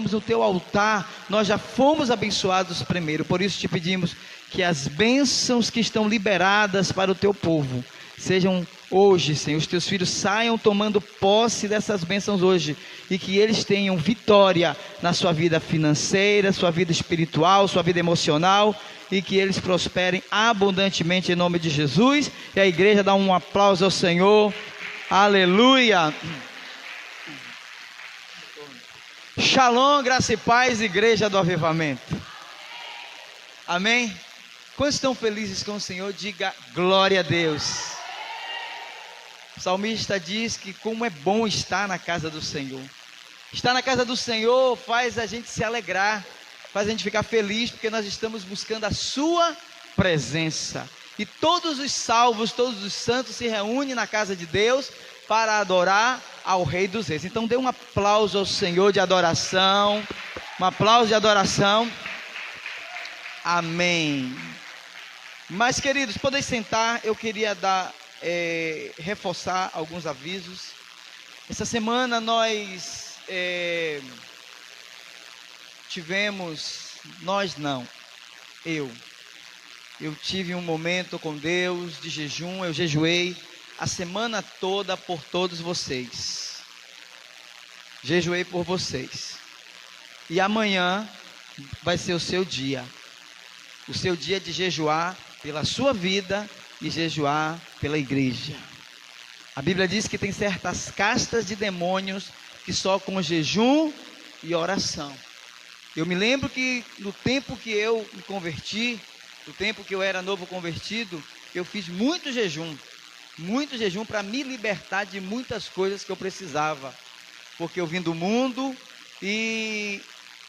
no teu altar, nós já fomos abençoados primeiro. Por isso te pedimos que as bênçãos que estão liberadas para o teu povo sejam hoje, Senhor, os teus filhos saiam tomando posse dessas bênçãos hoje, e que eles tenham vitória na sua vida financeira, sua vida espiritual, sua vida emocional, e que eles prosperem abundantemente em nome de Jesus. E a igreja dá um aplauso ao Senhor. Aleluia. Shalom, graça e paz, igreja do avivamento. Amém? Quantos estão felizes com o Senhor? Diga glória a Deus. O salmista diz que como é bom estar na casa do Senhor. Estar na casa do Senhor faz a gente se alegrar, faz a gente ficar feliz, porque nós estamos buscando a sua presença. E todos os salvos, todos os santos se reúnem na casa de Deus para adorar ao Rei dos Reis. Então dê um aplauso ao Senhor de adoração, um aplauso de adoração. Amém. Mas, queridos, podem sentar. Eu queria reforçar alguns avisos. Essa semana nós eu tive um momento com Deus de jejum. Eu jejuei a semana toda por todos vocês. Jejuei por vocês. E amanhã vai ser o seu dia. O seu dia de jejuar pela sua vida e jejuar pela igreja. A Bíblia diz que tem certas castas de demônios que só com jejum e oração. Eu me lembro que no tempo que eu me converti, no tempo que eu era novo convertido, eu fiz muito jejum para me libertar de muitas coisas que eu precisava, porque eu vim do mundo e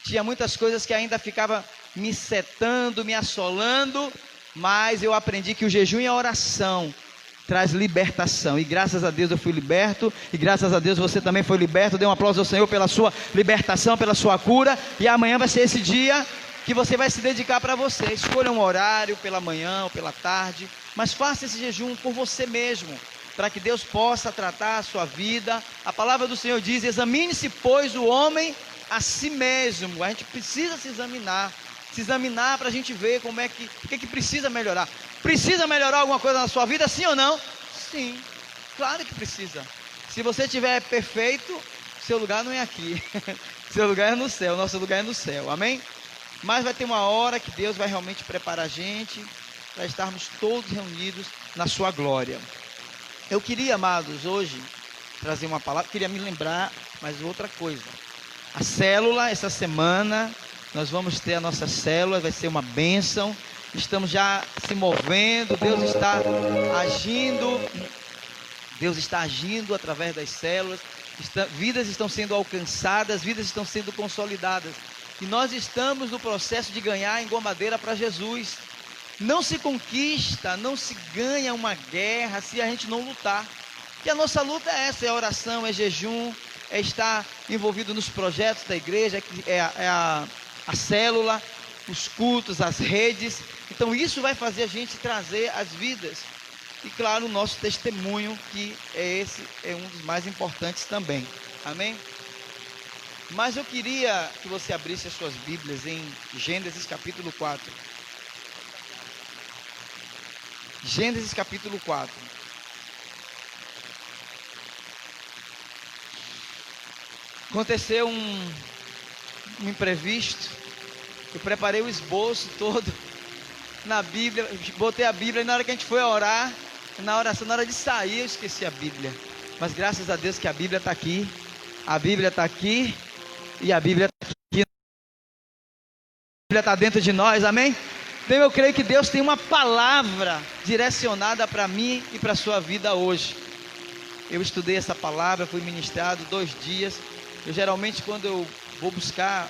tinha muitas coisas que ainda ficava me setando, me assolando, mas eu aprendi que o jejum e a oração traz libertação, e graças a Deus eu fui liberto, e graças a Deus você também foi liberto. Dê um aplauso ao Senhor pela sua libertação, pela sua cura. E amanhã vai ser esse dia que você vai se dedicar para você. Escolha um horário, pela manhã ou pela tarde, mas faça esse jejum por você mesmo, para que Deus possa tratar a sua vida. A palavra do Senhor diz: examine-se, pois, o homem a si mesmo. A gente precisa se examinar para a gente ver o que precisa melhorar. Precisa melhorar alguma coisa na sua vida, sim ou não? Sim, claro que precisa. Se você estiver perfeito, seu lugar não é aqui. Seu lugar é no céu, nosso lugar é no céu, amém? Mas vai ter uma hora que Deus vai realmente preparar a gente para estarmos todos reunidos na sua glória. Eu queria, amados, hoje trazer uma palavra, queria me lembrar mais outra coisa. A célula, essa semana, nós vamos ter a nossa célula, vai ser uma bênção. Estamos já se movendo, Deus está agindo através das células. Vidas estão sendo alcançadas, vidas estão sendo consolidadas. E nós estamos no processo de ganhar engomadeira para Jesus. Não se conquista, não se ganha uma guerra se a gente não lutar. E a nossa luta é essa, é oração, é jejum, é estar envolvido nos projetos da igreja, a célula, os cultos, as redes. Então isso vai fazer a gente trazer as vidas. E claro, o nosso testemunho, que é um dos mais importantes também. Amém? Mas eu queria que você abrisse as suas Bíblias em Gênesis capítulo 4. Gênesis capítulo 4. Aconteceu um imprevisto. Eu preparei o esboço todo na Bíblia, botei a Bíblia, e na hora que a gente foi orar, na oração, na hora de sair, eu esqueci a Bíblia. Mas graças a Deus que a Bíblia está aqui. A Bíblia está aqui. E a Bíblia está aqui. A Bíblia está dentro de nós, amém? Então eu creio que Deus tem uma palavra direcionada para mim e para a sua vida hoje. Eu estudei essa palavra, fui ministrado 2 dias. Eu geralmente, quando eu vou buscar,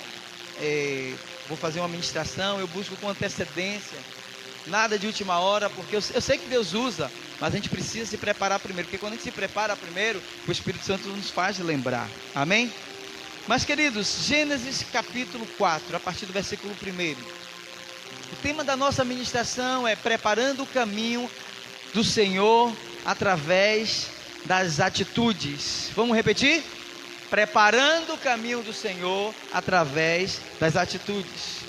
vou fazer uma ministração, eu busco com antecedência, nada de última hora, porque eu sei que Deus usa, mas a gente precisa se preparar primeiro, porque quando a gente se prepara primeiro, o Espírito Santo nos faz lembrar, amém? Mas, queridos, Gênesis capítulo 4, a partir do versículo 1. O tema da nossa ministração é preparando o caminho do Senhor através das atitudes. Vamos repetir? preparando o caminho do Senhor através das atitudes.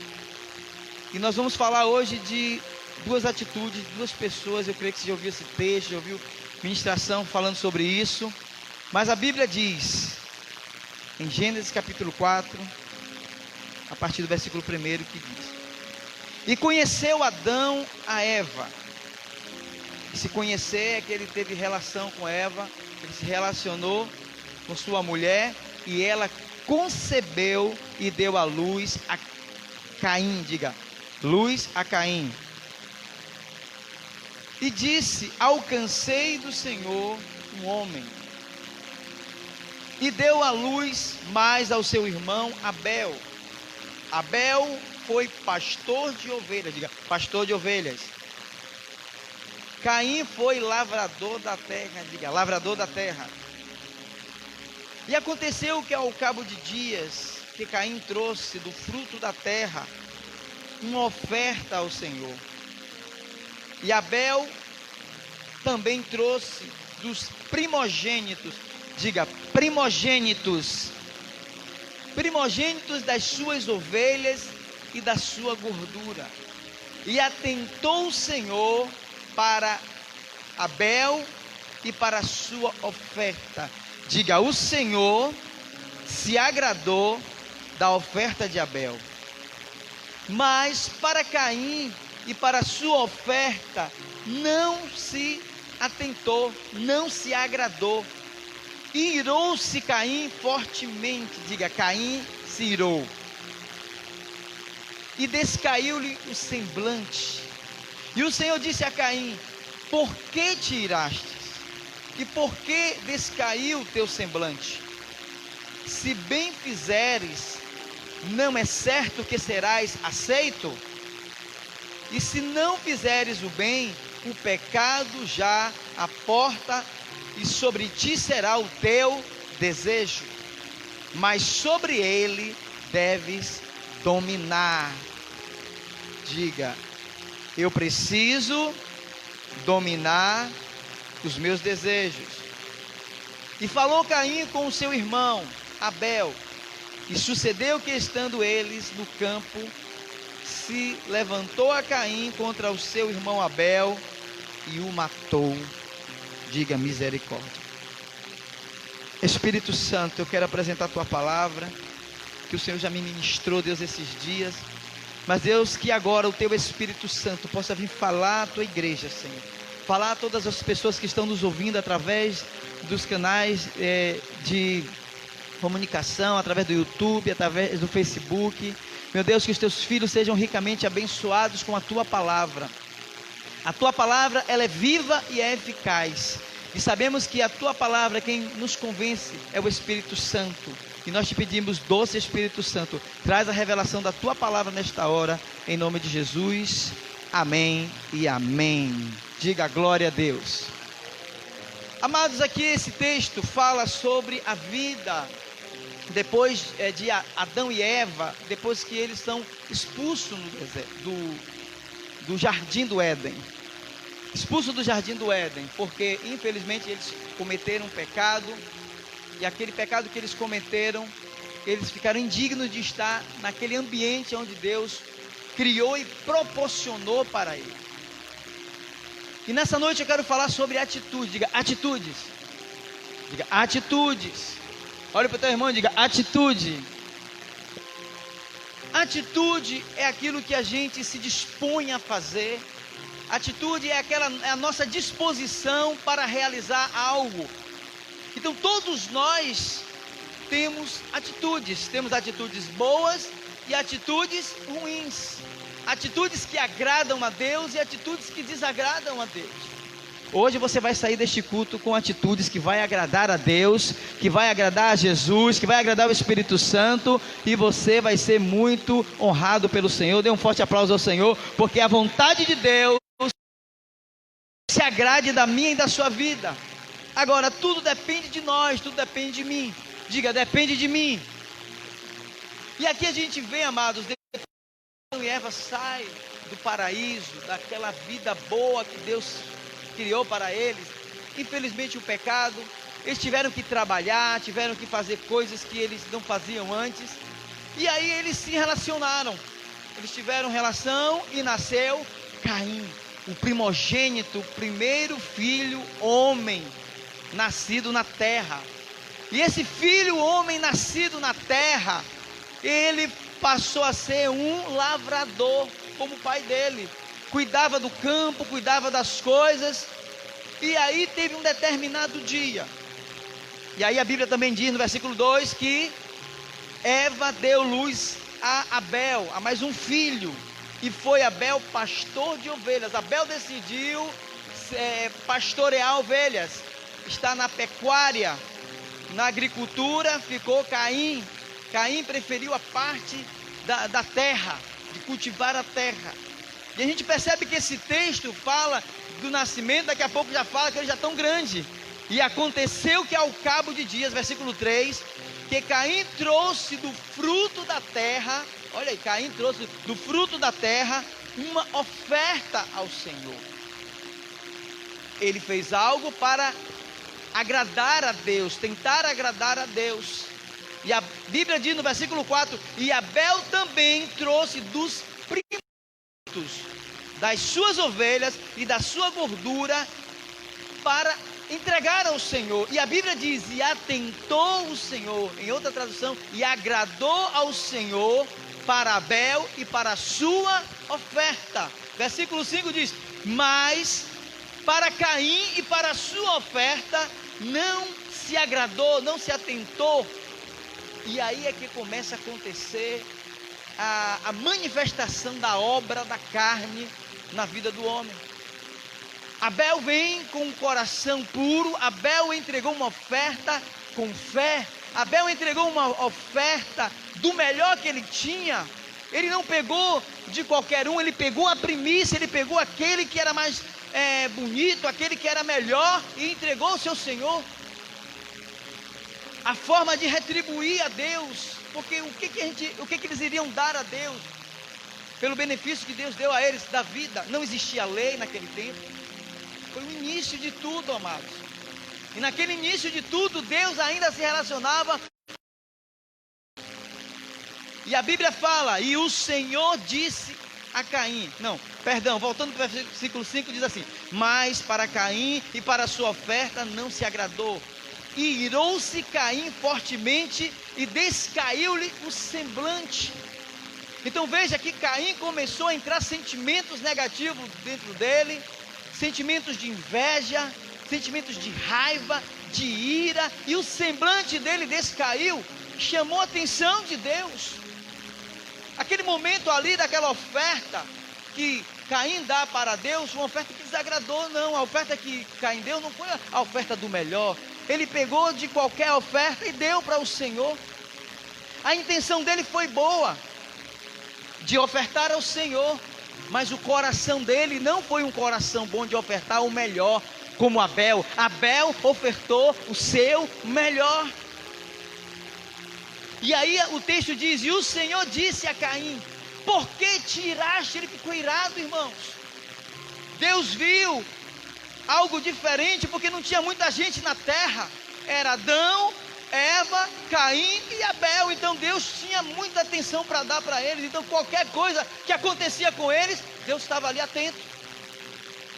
E nós vamos falar hoje de duas atitudes, duas pessoas. Eu creio que você já ouviu esse texto, já ouviu ministração falando sobre isso. Mas a Bíblia diz, em Gênesis capítulo 4, a partir do versículo 1, que diz: E conheceu Adão a Eva. E se conhecer é que ele teve relação com Eva, ele se relacionou com sua mulher, e ela concebeu e deu à luz a Caim. Diga, luz a Caim. E disse: Alcancei do Senhor um homem. E deu à luz mais ao seu irmão Abel. Abel foi pastor de ovelhas. Diga, pastor de ovelhas. Caim foi lavrador da terra. Diga, lavrador da terra. E aconteceu que ao cabo de dias, que Caim trouxe do fruto da terra uma oferta ao Senhor. E Abel também trouxe dos primogênitos. Diga, primogênitos. Primogênitos das suas ovelhas e da sua gordura. E atentou o Senhor para Abel e para a sua oferta. Diga, o Senhor se agradou da oferta de Abel. Mas para Caim e para a sua oferta não se atentou, não se agradou. Irou-se Caim fortemente. Diga, Caim se irou. E descaiu-lhe o semblante. E o Senhor disse a Caim: Por que te irastes? E por que descaiu o teu semblante? Se bem fizeres, não é certo que serás aceito? E se não fizeres o bem, o pecado já à porta, e sobre ti será o teu desejo, mas sobre ele deves dominar. Diga, eu preciso dominar os meus desejos. E falou Caim com o seu irmão Abel, e sucedeu que, estando eles no campo, se levantou a Caim contra o seu irmão Abel e o matou. Diga, misericórdia. Espírito Santo, eu quero apresentar a tua palavra, que o Senhor já me ministrou, Deus, esses dias. Mas, Deus, que agora o teu Espírito Santo possa vir falar à tua igreja, Senhor. Falar a todas as pessoas que estão nos ouvindo através dos canais de comunicação, através do YouTube, através do Facebook. Meu Deus, que os teus filhos sejam ricamente abençoados com a tua palavra. A tua palavra, ela é viva e é eficaz. E sabemos que a tua palavra, quem nos convence, é o Espírito Santo. E nós te pedimos, doce Espírito Santo, traz a revelação da tua palavra nesta hora, em nome de Jesus. Amém e amém. Diga glória a Deus. Amados, aqui esse texto fala sobre a vida depois de Adão e Eva, depois que eles são expulsos no deserto, do jardim do Éden. Expulsos do jardim do Éden, porque infelizmente eles cometeram um pecado, e aquele pecado que eles cometeram, eles ficaram indignos de estar naquele ambiente onde Deus criou e proporcionou para eles. E nessa noite eu quero falar sobre atitude. Diga, atitudes. Diga, atitudes. Olha para o teu irmão e diga, atitude. Atitude é aquilo que a gente se dispõe a fazer. Atitude é a nossa disposição para realizar algo. Então todos nós temos atitudes boas e atitudes ruins, atitudes que agradam a Deus e atitudes que desagradam a Deus. Hoje você vai sair deste culto com atitudes que vai agradar a Deus, que vai agradar a Jesus, que vai agradar o Espírito Santo, e você vai ser muito honrado pelo Senhor. Dê um forte aplauso ao Senhor, porque a vontade de Deus se agrade da minha e da sua vida. Agora, tudo depende de nós, tudo depende de mim. Diga, depende de mim. E aqui a gente vê, amados, depois que Adão e Eva saem do paraíso, daquela vida boa que Deus criou para eles. Infelizmente o pecado, eles tiveram que trabalhar, tiveram que fazer coisas que eles não faziam antes. E aí eles se relacionaram. Eles tiveram relação e nasceu Caim, o primogênito, o primeiro filho homem nascido na terra. E esse filho homem nascido na terra, ele passou a ser um lavrador, como o pai dele. Cuidava do campo, cuidava das coisas. E aí teve um determinado dia. E aí a Bíblia também diz no versículo 2 que Eva deu luz a Abel, a mais um filho. E foi Abel pastor de ovelhas. Abel decidiu pastorear ovelhas. Está na pecuária, na agricultura ficou Caim. Caim preferiu a parte da terra, de cultivar a terra. E a gente percebe que esse texto fala do nascimento, daqui a pouco já fala que ele já é tão grande. E aconteceu que ao cabo de dias, versículo 3, que Caim trouxe do fruto da terra, olha aí, Caim trouxe do fruto da terra uma oferta ao Senhor. Ele fez algo para agradar a Deus, tentar agradar a Deus. E a Bíblia diz no versículo 4, e Abel também trouxe dos primeiros das suas ovelhas e da sua gordura para entregar ao Senhor. E a Bíblia diz, e atentou o Senhor, em outra tradução, e agradou ao Senhor para Abel e para a sua oferta. Versículo 5 diz, mas para Caim e para a sua oferta não se agradou, não se atentou. E aí é que começa a acontecer a manifestação da obra da carne na vida do homem. Abel vem com um coração puro, Abel entregou uma oferta com fé, Abel entregou uma oferta do melhor que ele tinha. Ele não pegou de qualquer um, ele pegou a primícia, ele pegou aquele que era mais bonito, aquele que era melhor, e entregou ao seu Senhor. A forma de retribuir a Deus, porque o que eles iriam dar a Deus? Pelo benefício que Deus deu a eles da vida. Não existia lei naquele tempo. Foi o início de tudo, amados. E naquele início de tudo, Deus ainda se relacionava. E a Bíblia fala, e o Senhor disse a Caim. Não, perdão, voltando para o versículo 5, diz assim, mas para Caim e para a sua oferta não se agradou. E irou-se Caim fortemente e descaiu-lhe o semblante. Então veja que Caim começou a entrar sentimentos negativos dentro dele, sentimentos de inveja, sentimentos de raiva, de ira, e o semblante dele descaiu, chamou a atenção de Deus. Aquele momento ali daquela oferta que Caim dá para Deus, uma oferta que desagradou, não, a oferta que Caim deu não foi a oferta do melhor, ele pegou de qualquer oferta e deu para o Senhor. A intenção dele foi boa, de ofertar ao Senhor, mas o coração dele não foi um coração bom de ofertar o melhor, como Abel. Abel ofertou o seu melhor. E aí o texto diz, e o Senhor disse a Caim, por que tiraste? Ele ficou irado, irmãos. Deus viu algo diferente, porque não tinha muita gente na terra, era Adão, Eva, Caim e Abel. Então Deus tinha muita atenção para dar para eles. Então qualquer coisa que acontecia com eles, Deus estava ali atento.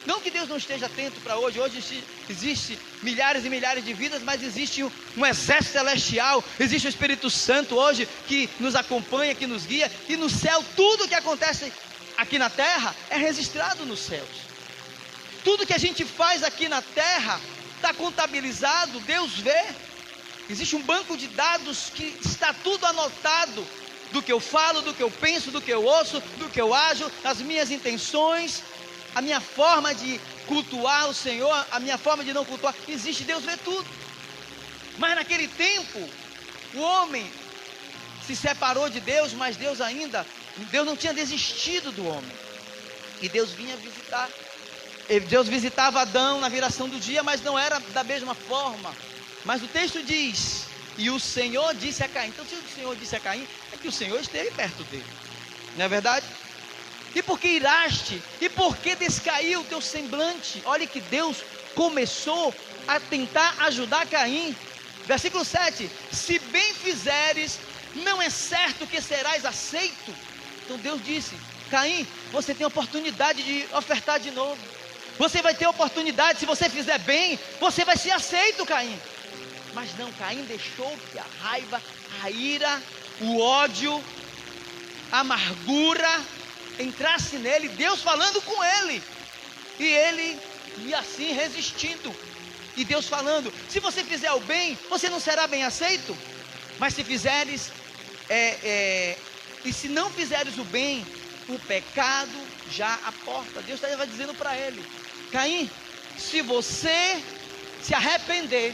Não que Deus não esteja atento para hoje. Hoje existe milhares e milhares de vidas, mas existe um exército celestial, existe o Espírito Santo hoje que nos acompanha, que nos guia. E no céu tudo que acontece aqui na terra é registrado nos céus. Tudo que a gente faz aqui na terra está contabilizado, Deus vê. Existe um banco de dados que está tudo anotado, do que eu falo, do que eu penso, do que eu ouço, do que eu ajo, as minhas intenções, a minha forma de cultuar o Senhor, a minha forma de não cultuar. Existe, Deus vê tudo. Mas naquele tempo, o homem se separou de Deus, mas Deus não tinha desistido do homem. E Deus vinha visitar. Deus visitava Adão na viração do dia, mas não era da mesma forma. Mas o texto diz, e o Senhor disse a Caim. Então se o Senhor disse a Caim, é que o Senhor esteve perto dele, não é verdade? E por que iraste? E por que descaiu o teu semblante? Olha que Deus começou a tentar ajudar Caim. Versículo 7: se bem fizeres, não é certo que serás aceito. Então Deus disse: Caim, você tem oportunidade de ofertar de novo. Você vai ter oportunidade, se você fizer bem, você vai ser aceito, Caim. Mas não, Caim deixou que a raiva, a ira, o ódio, a amargura entrasse nele, Deus falando com ele, e ele ia assim resistindo, e Deus falando: se você fizer o bem, você não será bem aceito, mas se fizeres, e se não fizeres o bem, o pecado já aporta. Deus estava dizendo para ele: Caim, se você se arrepender,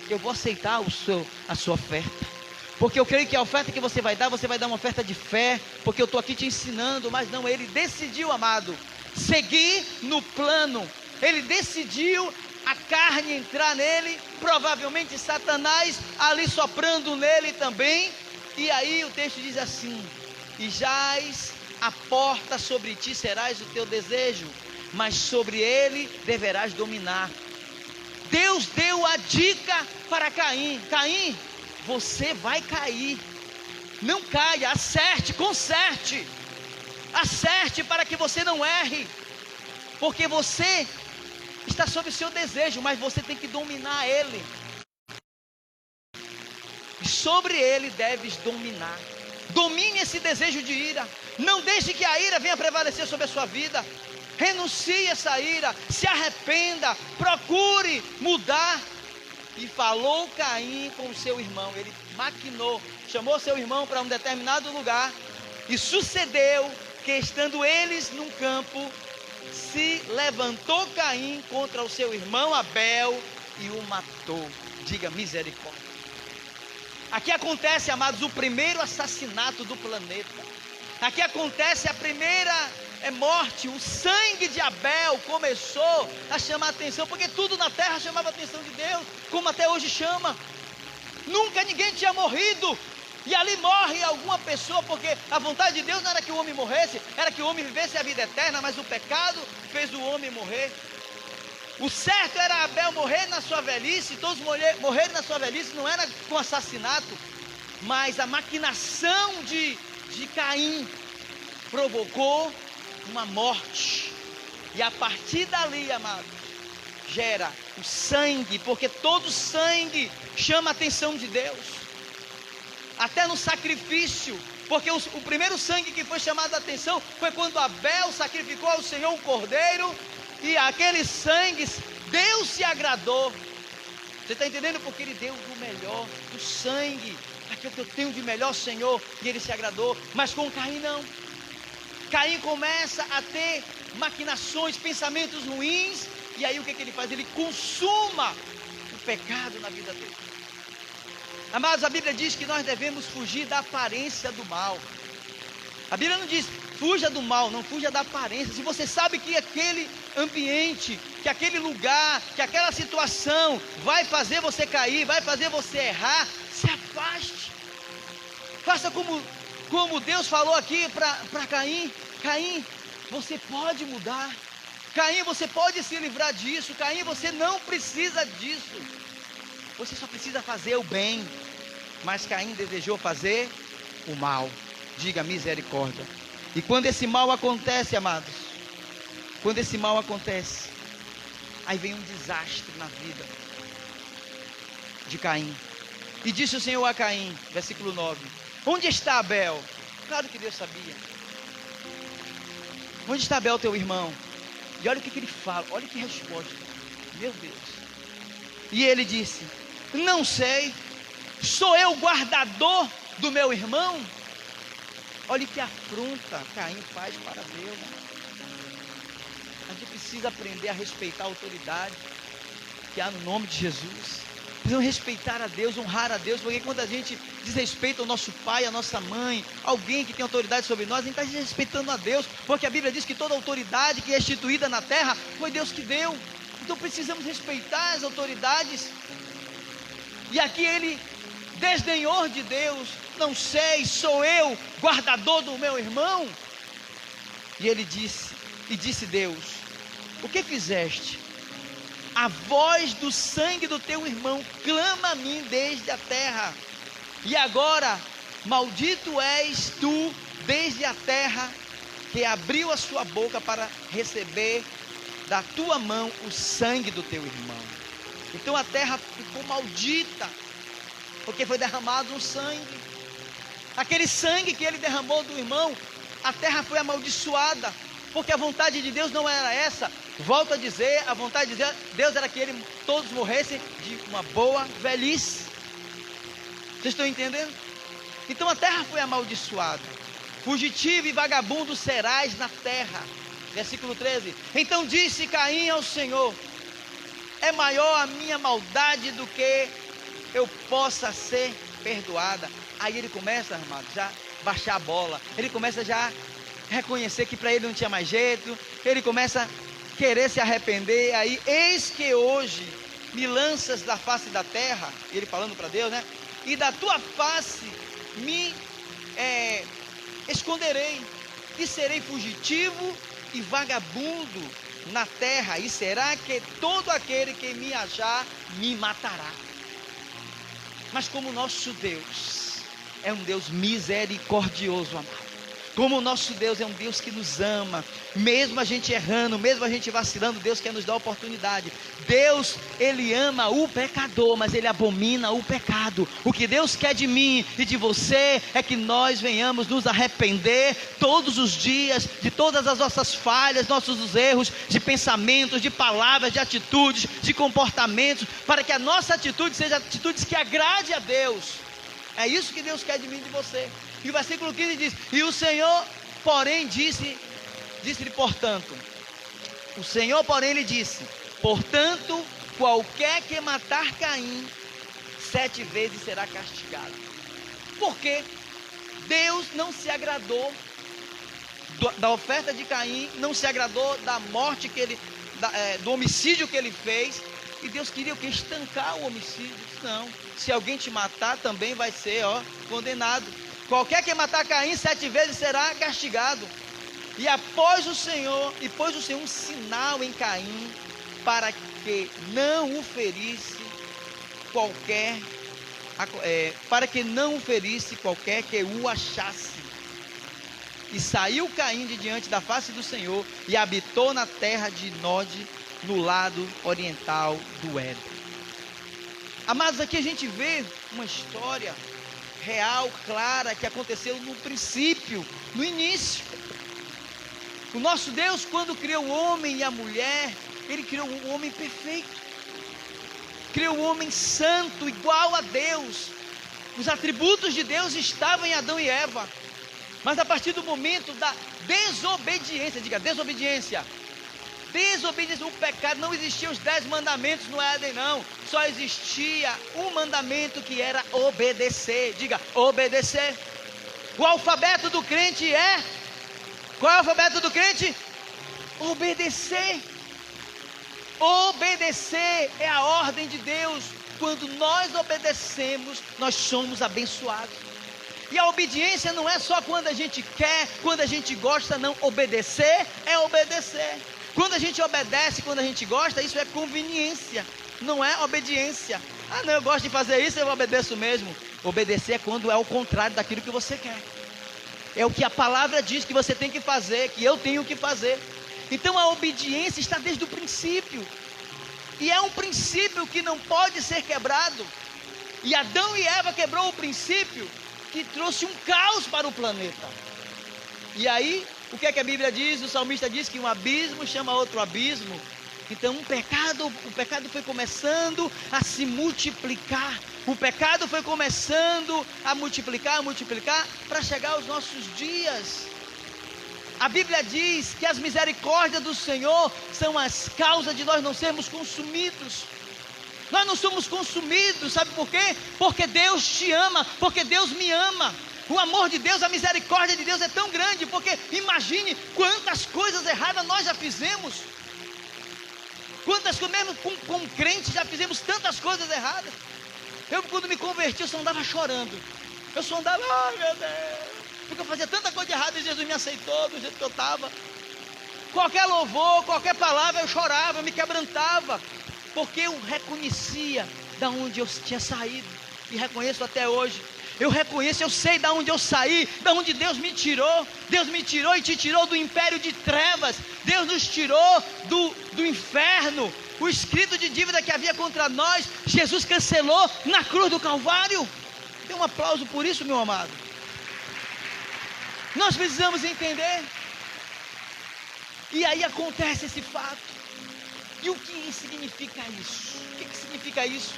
eu vou aceitar a sua oferta, porque eu creio que a oferta que você vai dar uma oferta de fé, porque eu estou aqui te ensinando. Mas não, ele decidiu, amado, seguir no plano. Ele decidiu a carne entrar nele, provavelmente Satanás ali soprando nele também. E aí o texto diz assim: e jaz a porta, sobre ti serás o teu desejo, mas sobre ele deverás dominar. Deus deu a dica para Caim: Caim, você vai cair, não caia, acerte, conserte, acerte para que você não erre, porque você está sob o seu desejo, mas você tem que dominar ele, e sobre ele deves dominar. Domine esse desejo de ira, não deixe que a ira venha prevalecer sobre a sua vida. Renuncie essa ira, se arrependa, procure mudar. E falou Caim com seu irmão, ele maquinou, chamou seu irmão para um determinado lugar, e sucedeu que, estando eles num campo, se levantou Caim contra o seu irmão Abel e o matou. Diga misericórdia. Aqui acontece, amados, o primeiro assassinato do planeta. Aqui acontece a primeira morte. O sangue de Abel começou a chamar a atenção, porque tudo na terra chamava a atenção de Deus, como até hoje chama. Nunca ninguém tinha morrido, e ali morre alguma pessoa, porque a vontade de Deus não era que o homem morresse, era que o homem vivesse a vida eterna, mas o pecado fez o homem morrer. O certo era Abel morrer na sua velhice, todos morrerem na sua velhice, não era com assassinato, mas a maquinação de Caim provocou uma morte, e a partir dali, amado, gera o sangue, porque todo sangue chama a atenção de Deus, até no sacrifício, porque o primeiro sangue que foi chamado a atenção foi quando Abel sacrificou ao Senhor um cordeiro, e aquele sangue, Deus se agradou. Você está entendendo? Porque ele deu do melhor, do sangue, aquilo que eu tenho de melhor, Senhor, e ele se agradou. Mas com Caim não. Caim começa a ter maquinações, pensamentos ruins, e aí o que ele faz? Ele consuma o pecado na vida dele. Amados, a Bíblia diz que nós devemos fugir da aparência do mal. A Bíblia não diz fuja do mal, não, fuja da aparência. Se você sabe que aquele ambiente, que aquele lugar, que aquela situação vai fazer você cair, vai fazer você errar, se afaste. Faça como Deus falou aqui para Caim: Caim, você pode mudar. Caim, você pode se livrar disso. Caim, você não precisa disso. Você só precisa fazer o bem. Mas Caim desejou fazer o mal. Diga misericórdia. E quando esse mal acontece, amados, quando esse mal acontece, aí vem um desastre na vida de Caim. E disse o Senhor a Caim, versículo 9: onde está Abel? Claro que Deus sabia. Onde está Abel, teu irmão? E olha o que ele fala, olha que resposta. Meu Deus. E ele disse: não sei, sou eu o guardador do meu irmão? Olha que afronta Caim faz para Deus. A gente precisa aprender a respeitar a autoridade que há no nome de Jesus. Precisamos respeitar a Deus, honrar a Deus, porque quando a gente desrespeita o nosso pai, a nossa mãe, alguém que tem autoridade sobre nós, a gente está desrespeitando a Deus, porque a Bíblia diz que toda autoridade que é instituída na terra foi Deus que deu. Então precisamos respeitar as autoridades. E aqui ele desdenhou de Deus. Não sei, sou eu guardador do meu irmão? E ele disse, e disse Deus: o que fizeste? A voz do sangue do teu irmão clama a mim desde a terra. E agora, maldito és tu desde a terra, que abriu a sua boca para receber da tua mão o sangue do teu irmão. Então a terra ficou maldita, porque foi derramado um sangue. Aquele sangue que ele derramou do irmão, a terra foi amaldiçoada, porque a vontade de Deus não era essa. Volto a dizer, a vontade de Deus era que todos morressem de uma boa velhice. Vocês estão entendendo? Então a terra foi amaldiçoada. Fugitivo e vagabundo serás na terra. Versículo 13. Então disse Caim ao Senhor: é maior a minha maldade do que eu possa ser perdoada. Aí ele começa, amado, já baixar a bola. Ele começa já reconhecer que para ele não tinha mais jeito. Ele começa a querer se arrepender. Aí, eis que hoje me lanças da face da terra. Ele falando para Deus, né? E da tua face me esconderei, e serei fugitivo e vagabundo na terra, e será que todo aquele que me achar me matará. Mas como nosso Deus é um Deus misericordioso, amado, como o nosso Deus é um Deus que nos ama, mesmo a gente errando, mesmo a gente vacilando, Deus quer nos dar oportunidade. Deus, Ele ama o pecador, mas Ele abomina o pecado. O que Deus quer de mim e de você é que nós venhamos nos arrepender todos os dias de todas as nossas falhas, nossos erros de pensamentos, de palavras, de atitudes, de comportamentos, para que a nossa atitude seja atitudes que agrade a Deus. É isso que Deus quer de mim e de você. E o versículo 15 diz: e o Senhor, porém, disse-lhe, portanto, o Senhor, porém, lhe disse: portanto, qualquer que matar Caim, 7 vezes será castigado. Porque Deus não se agradou da oferta de Caim, não se agradou da morte do homicídio que ele fez. E Deus queria o que? Estancar o homicídio. Não, se alguém te matar também vai ser condenado. Qualquer que matar Caim 7 vezes será castigado. E pôs o Senhor um sinal em Caim, para que não o ferisse qualquer que o achasse. E saiu Caim de diante da face do Senhor, e habitou na terra de Nod, no lado oriental do Éden. Amados, aqui a gente vê uma história real, clara, que aconteceu no princípio, no início. O nosso Deus, quando criou o homem e a mulher, Ele criou um homem perfeito, criou um homem santo, igual a Deus. Os atributos de Deus estavam em Adão e Eva, mas a partir do momento da desobediência, diga desobediência, o pecado, não existiam os 10 mandamentos no Éden, não. Só existia um mandamento, que era obedecer. Diga, obedecer. O alfabeto do crente é... Qual é o alfabeto do crente? Obedecer. Obedecer é a ordem de Deus. Quando nós obedecemos, nós somos abençoados. E a obediência não é só quando a gente quer, quando a gente gosta, não. Obedecer é obedecer. Quando a gente obedece, quando a gente gosta, isso é conveniência, não é obediência. Ah, não, eu gosto de fazer isso, eu obedeço mesmo. Obedecer é quando é o contrário daquilo que você quer. É o que a palavra diz que você tem que fazer, que eu tenho que fazer. Então a obediência está desde o princípio. E é um princípio que não pode ser quebrado. E Adão e Eva quebrou o princípio, que trouxe um caos para o planeta. E aí, o que é que a Bíblia diz? O salmista diz que um abismo chama outro abismo. Então o pecado foi começando a se multiplicar. O pecado foi começando a multiplicar, para chegar aos nossos dias. A Bíblia diz que as misericórdias do Senhor são as causas de nós não sermos consumidos. Nós não somos consumidos, sabe por quê? Porque Deus te ama, porque Deus me ama. O amor de Deus, a misericórdia de Deus é tão grande, porque imagine quantas coisas erradas nós já fizemos. Quantas coisas, mesmo com crente, já fizemos tantas coisas erradas. Eu, quando me converti, eu só andava chorando. Eu só andava, ai meu Deus, porque eu fazia tanta coisa errada e Jesus me aceitou do jeito que eu estava. Qualquer louvor, qualquer palavra eu chorava, eu me quebrantava, porque eu reconhecia da onde eu tinha saído, e reconheço até hoje. Eu reconheço, eu sei da onde eu saí, da onde Deus me tirou. Deus me tirou e te tirou do império de trevas. Deus nos tirou do inferno. O escrito de dívida que havia contra nós, Jesus cancelou na cruz do Calvário. Dê um aplauso por isso, meu amado. Nós precisamos entender. E aí acontece esse fato. E o que significa isso? O que significa isso?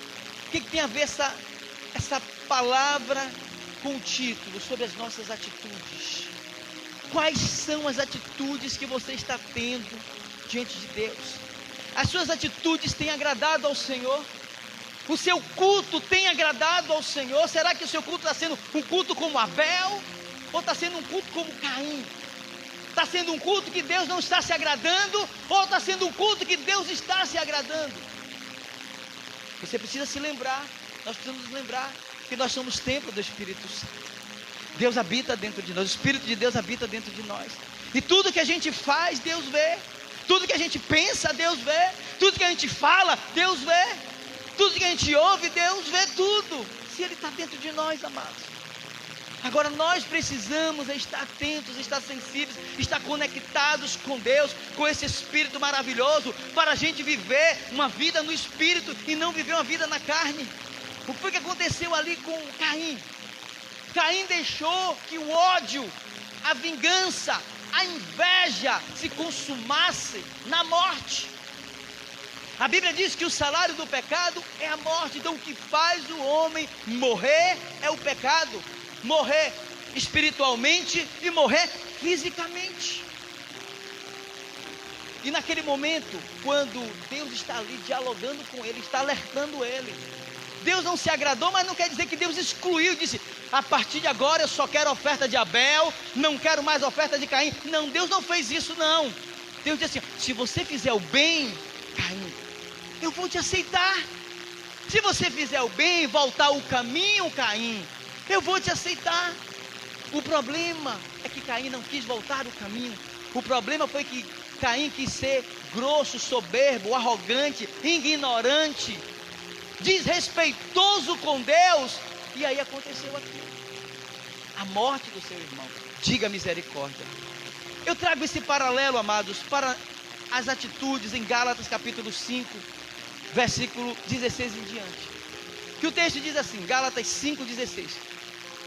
O que tem a ver essa palavra com o título sobre as nossas atitudes? Quais são as atitudes que você está tendo diante de Deus? As suas atitudes têm agradado ao Senhor? O seu culto tem agradado ao Senhor? Será que o seu culto está sendo um culto como Abel? Ou está sendo um culto como Caim? Está sendo um culto que Deus não está se agradando? Ou está sendo um culto que Deus está se agradando? Você precisa se lembrar. Nós precisamos nos lembrar que nós somos templo do Espírito Santo. Deus habita dentro de nós, o Espírito de Deus habita dentro de nós. E tudo que a gente faz, Deus vê. Tudo que a gente pensa, Deus vê. Tudo que a gente fala, Deus vê. Tudo que a gente ouve, Deus vê tudo. Se Ele está dentro de nós, amados. Agora nós precisamos estar atentos, estar sensíveis, estar conectados com Deus, com esse Espírito maravilhoso, para a gente viver uma vida no Espírito e não viver uma vida na carne. O que foi que aconteceu ali com Caim? Caim deixou que o ódio, a vingança, a inveja se consumasse na morte. A Bíblia diz que o salário do pecado é a morte. Então o que faz o homem morrer é o pecado. Morrer espiritualmente e morrer fisicamente. E naquele momento, quando Deus está ali dialogando com ele, está alertando ele, Deus não se agradou, mas não quer dizer que Deus excluiu, disse, a partir de agora eu só quero oferta de Abel, não quero mais oferta de Caim. Não, Deus não fez isso não. Deus disse assim, se você fizer o bem, Caim, eu vou te aceitar. Se você fizer o bem, voltar o caminho, Caim, eu vou te aceitar. O problema é que Caim não quis voltar o caminho. O problema foi que Caim quis ser grosso, soberbo, arrogante, ignorante, desrespeitoso com Deus. E aí aconteceu aquilo, a morte do seu irmão. Diga misericórdia. Eu trago esse paralelo, amados, para as atitudes em Gálatas capítulo 5, versículo 16 em diante, que o texto diz assim, Gálatas 5,16.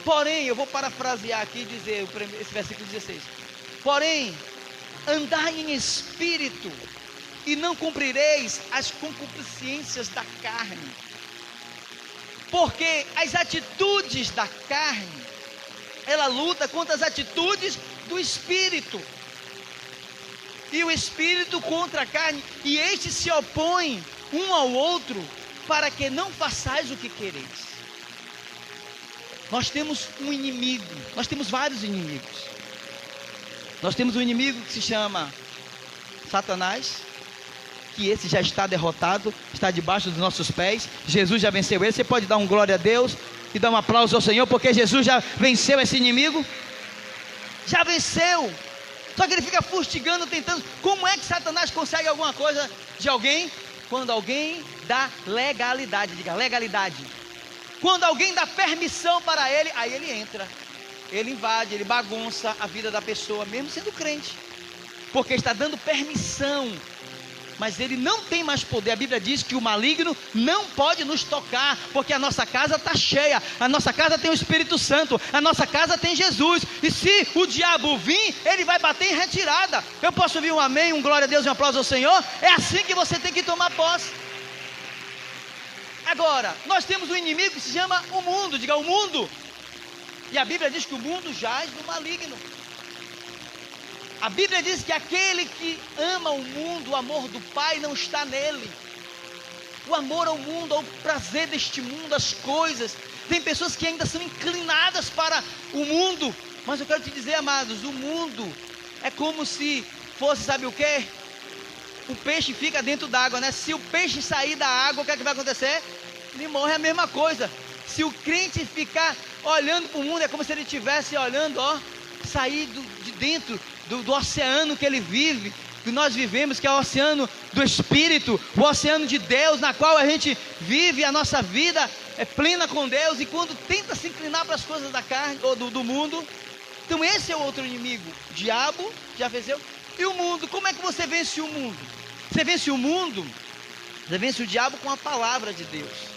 Porém, eu vou parafrasear aqui e dizer esse versículo 16. Porém, andai em espírito, e não cumprireis as concupiscências da carne. Porque as atitudes da carne, ela luta contra as atitudes do espírito. E o espírito contra a carne, e estes se opõem um ao outro, para que não façais o que quereis. Nós temos um inimigo, nós temos vários inimigos. Nós temos um inimigo que se chama Satanás, que esse já está derrotado, está debaixo dos nossos pés. Jesus já venceu ele. Você pode dar um glória a Deus e dar um aplauso ao Senhor, porque Jesus já venceu esse inimigo. Já venceu. Só que ele fica fustigando, tentando. Como é que Satanás consegue alguma coisa de alguém? Quando alguém dá legalidade. Diga, legalidade. Quando alguém dá permissão para ele, aí ele entra, ele invade, ele bagunça a vida da pessoa, mesmo sendo crente, porque está dando permissão, mas ele não tem mais poder. A Bíblia diz que o maligno não pode nos tocar, porque a nossa casa está cheia, a nossa casa tem o Espírito Santo, a nossa casa tem Jesus, e se o diabo vir, ele vai bater em retirada. Eu posso ouvir um amém, um glória a Deus e um aplauso ao Senhor? É assim que você tem que tomar posse. Agora, nós temos um inimigo que se chama o mundo. Diga, o mundo. E a Bíblia diz que o mundo jaz no maligno. A Bíblia diz que aquele que ama o mundo, o amor do Pai não está nele. O amor ao mundo, ao prazer deste mundo, às coisas. Tem pessoas que ainda são inclinadas para o mundo. Mas eu quero te dizer, amados, o mundo é como se fosse, sabe o quê? O peixe fica dentro d'água, né? Se o peixe sair da água, o que é que vai acontecer? Ele morre. É a mesma coisa. Se o crente ficar olhando para o mundo, é como se ele estivesse olhando, sair de dentro do oceano que ele vive, que nós vivemos, que é o oceano do Espírito, o oceano de Deus, na qual a gente vive, a nossa vida é plena com Deus, e quando tenta se inclinar para as coisas da carne, ou do mundo, então esse é o outro inimigo, o diabo, já venceu, e o mundo. Como é que você vence o mundo? Você vence o mundo, você vence o diabo com a palavra de Deus.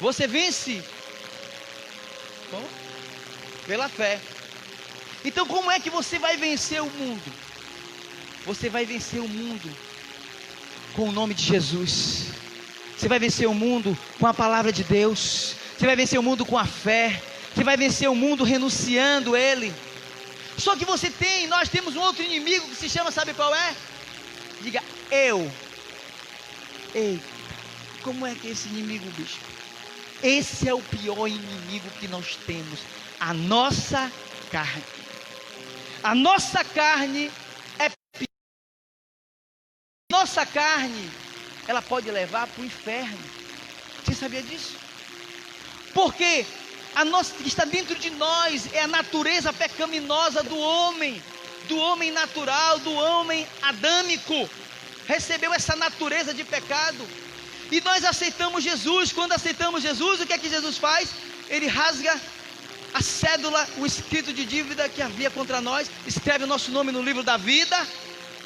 Você vence como? Pela fé. Então como é que você vai vencer o mundo? Você vai vencer o mundo com o nome de Jesus. Você vai vencer o mundo com a palavra de Deus. Você vai vencer o mundo com a fé. Você vai vencer o mundo renunciando Ele. Só que nós temos um outro inimigo que se chama, sabe qual é? Diga, eu. Eita, como é que é esse inimigo, bicho? Esse é o pior inimigo que nós temos. A nossa carne. A nossa carne é pior. Nossa carne, ela pode levar para o inferno. Você sabia disso? Porque a nossa que está dentro de nós é a natureza pecaminosa do homem natural, do homem adâmico. Recebeu essa natureza de pecado. E nós aceitamos Jesus. Quando aceitamos Jesus, o que é que Jesus faz? Ele rasga a cédula, o escrito de dívida que havia contra nós, escreve o nosso nome no livro da vida.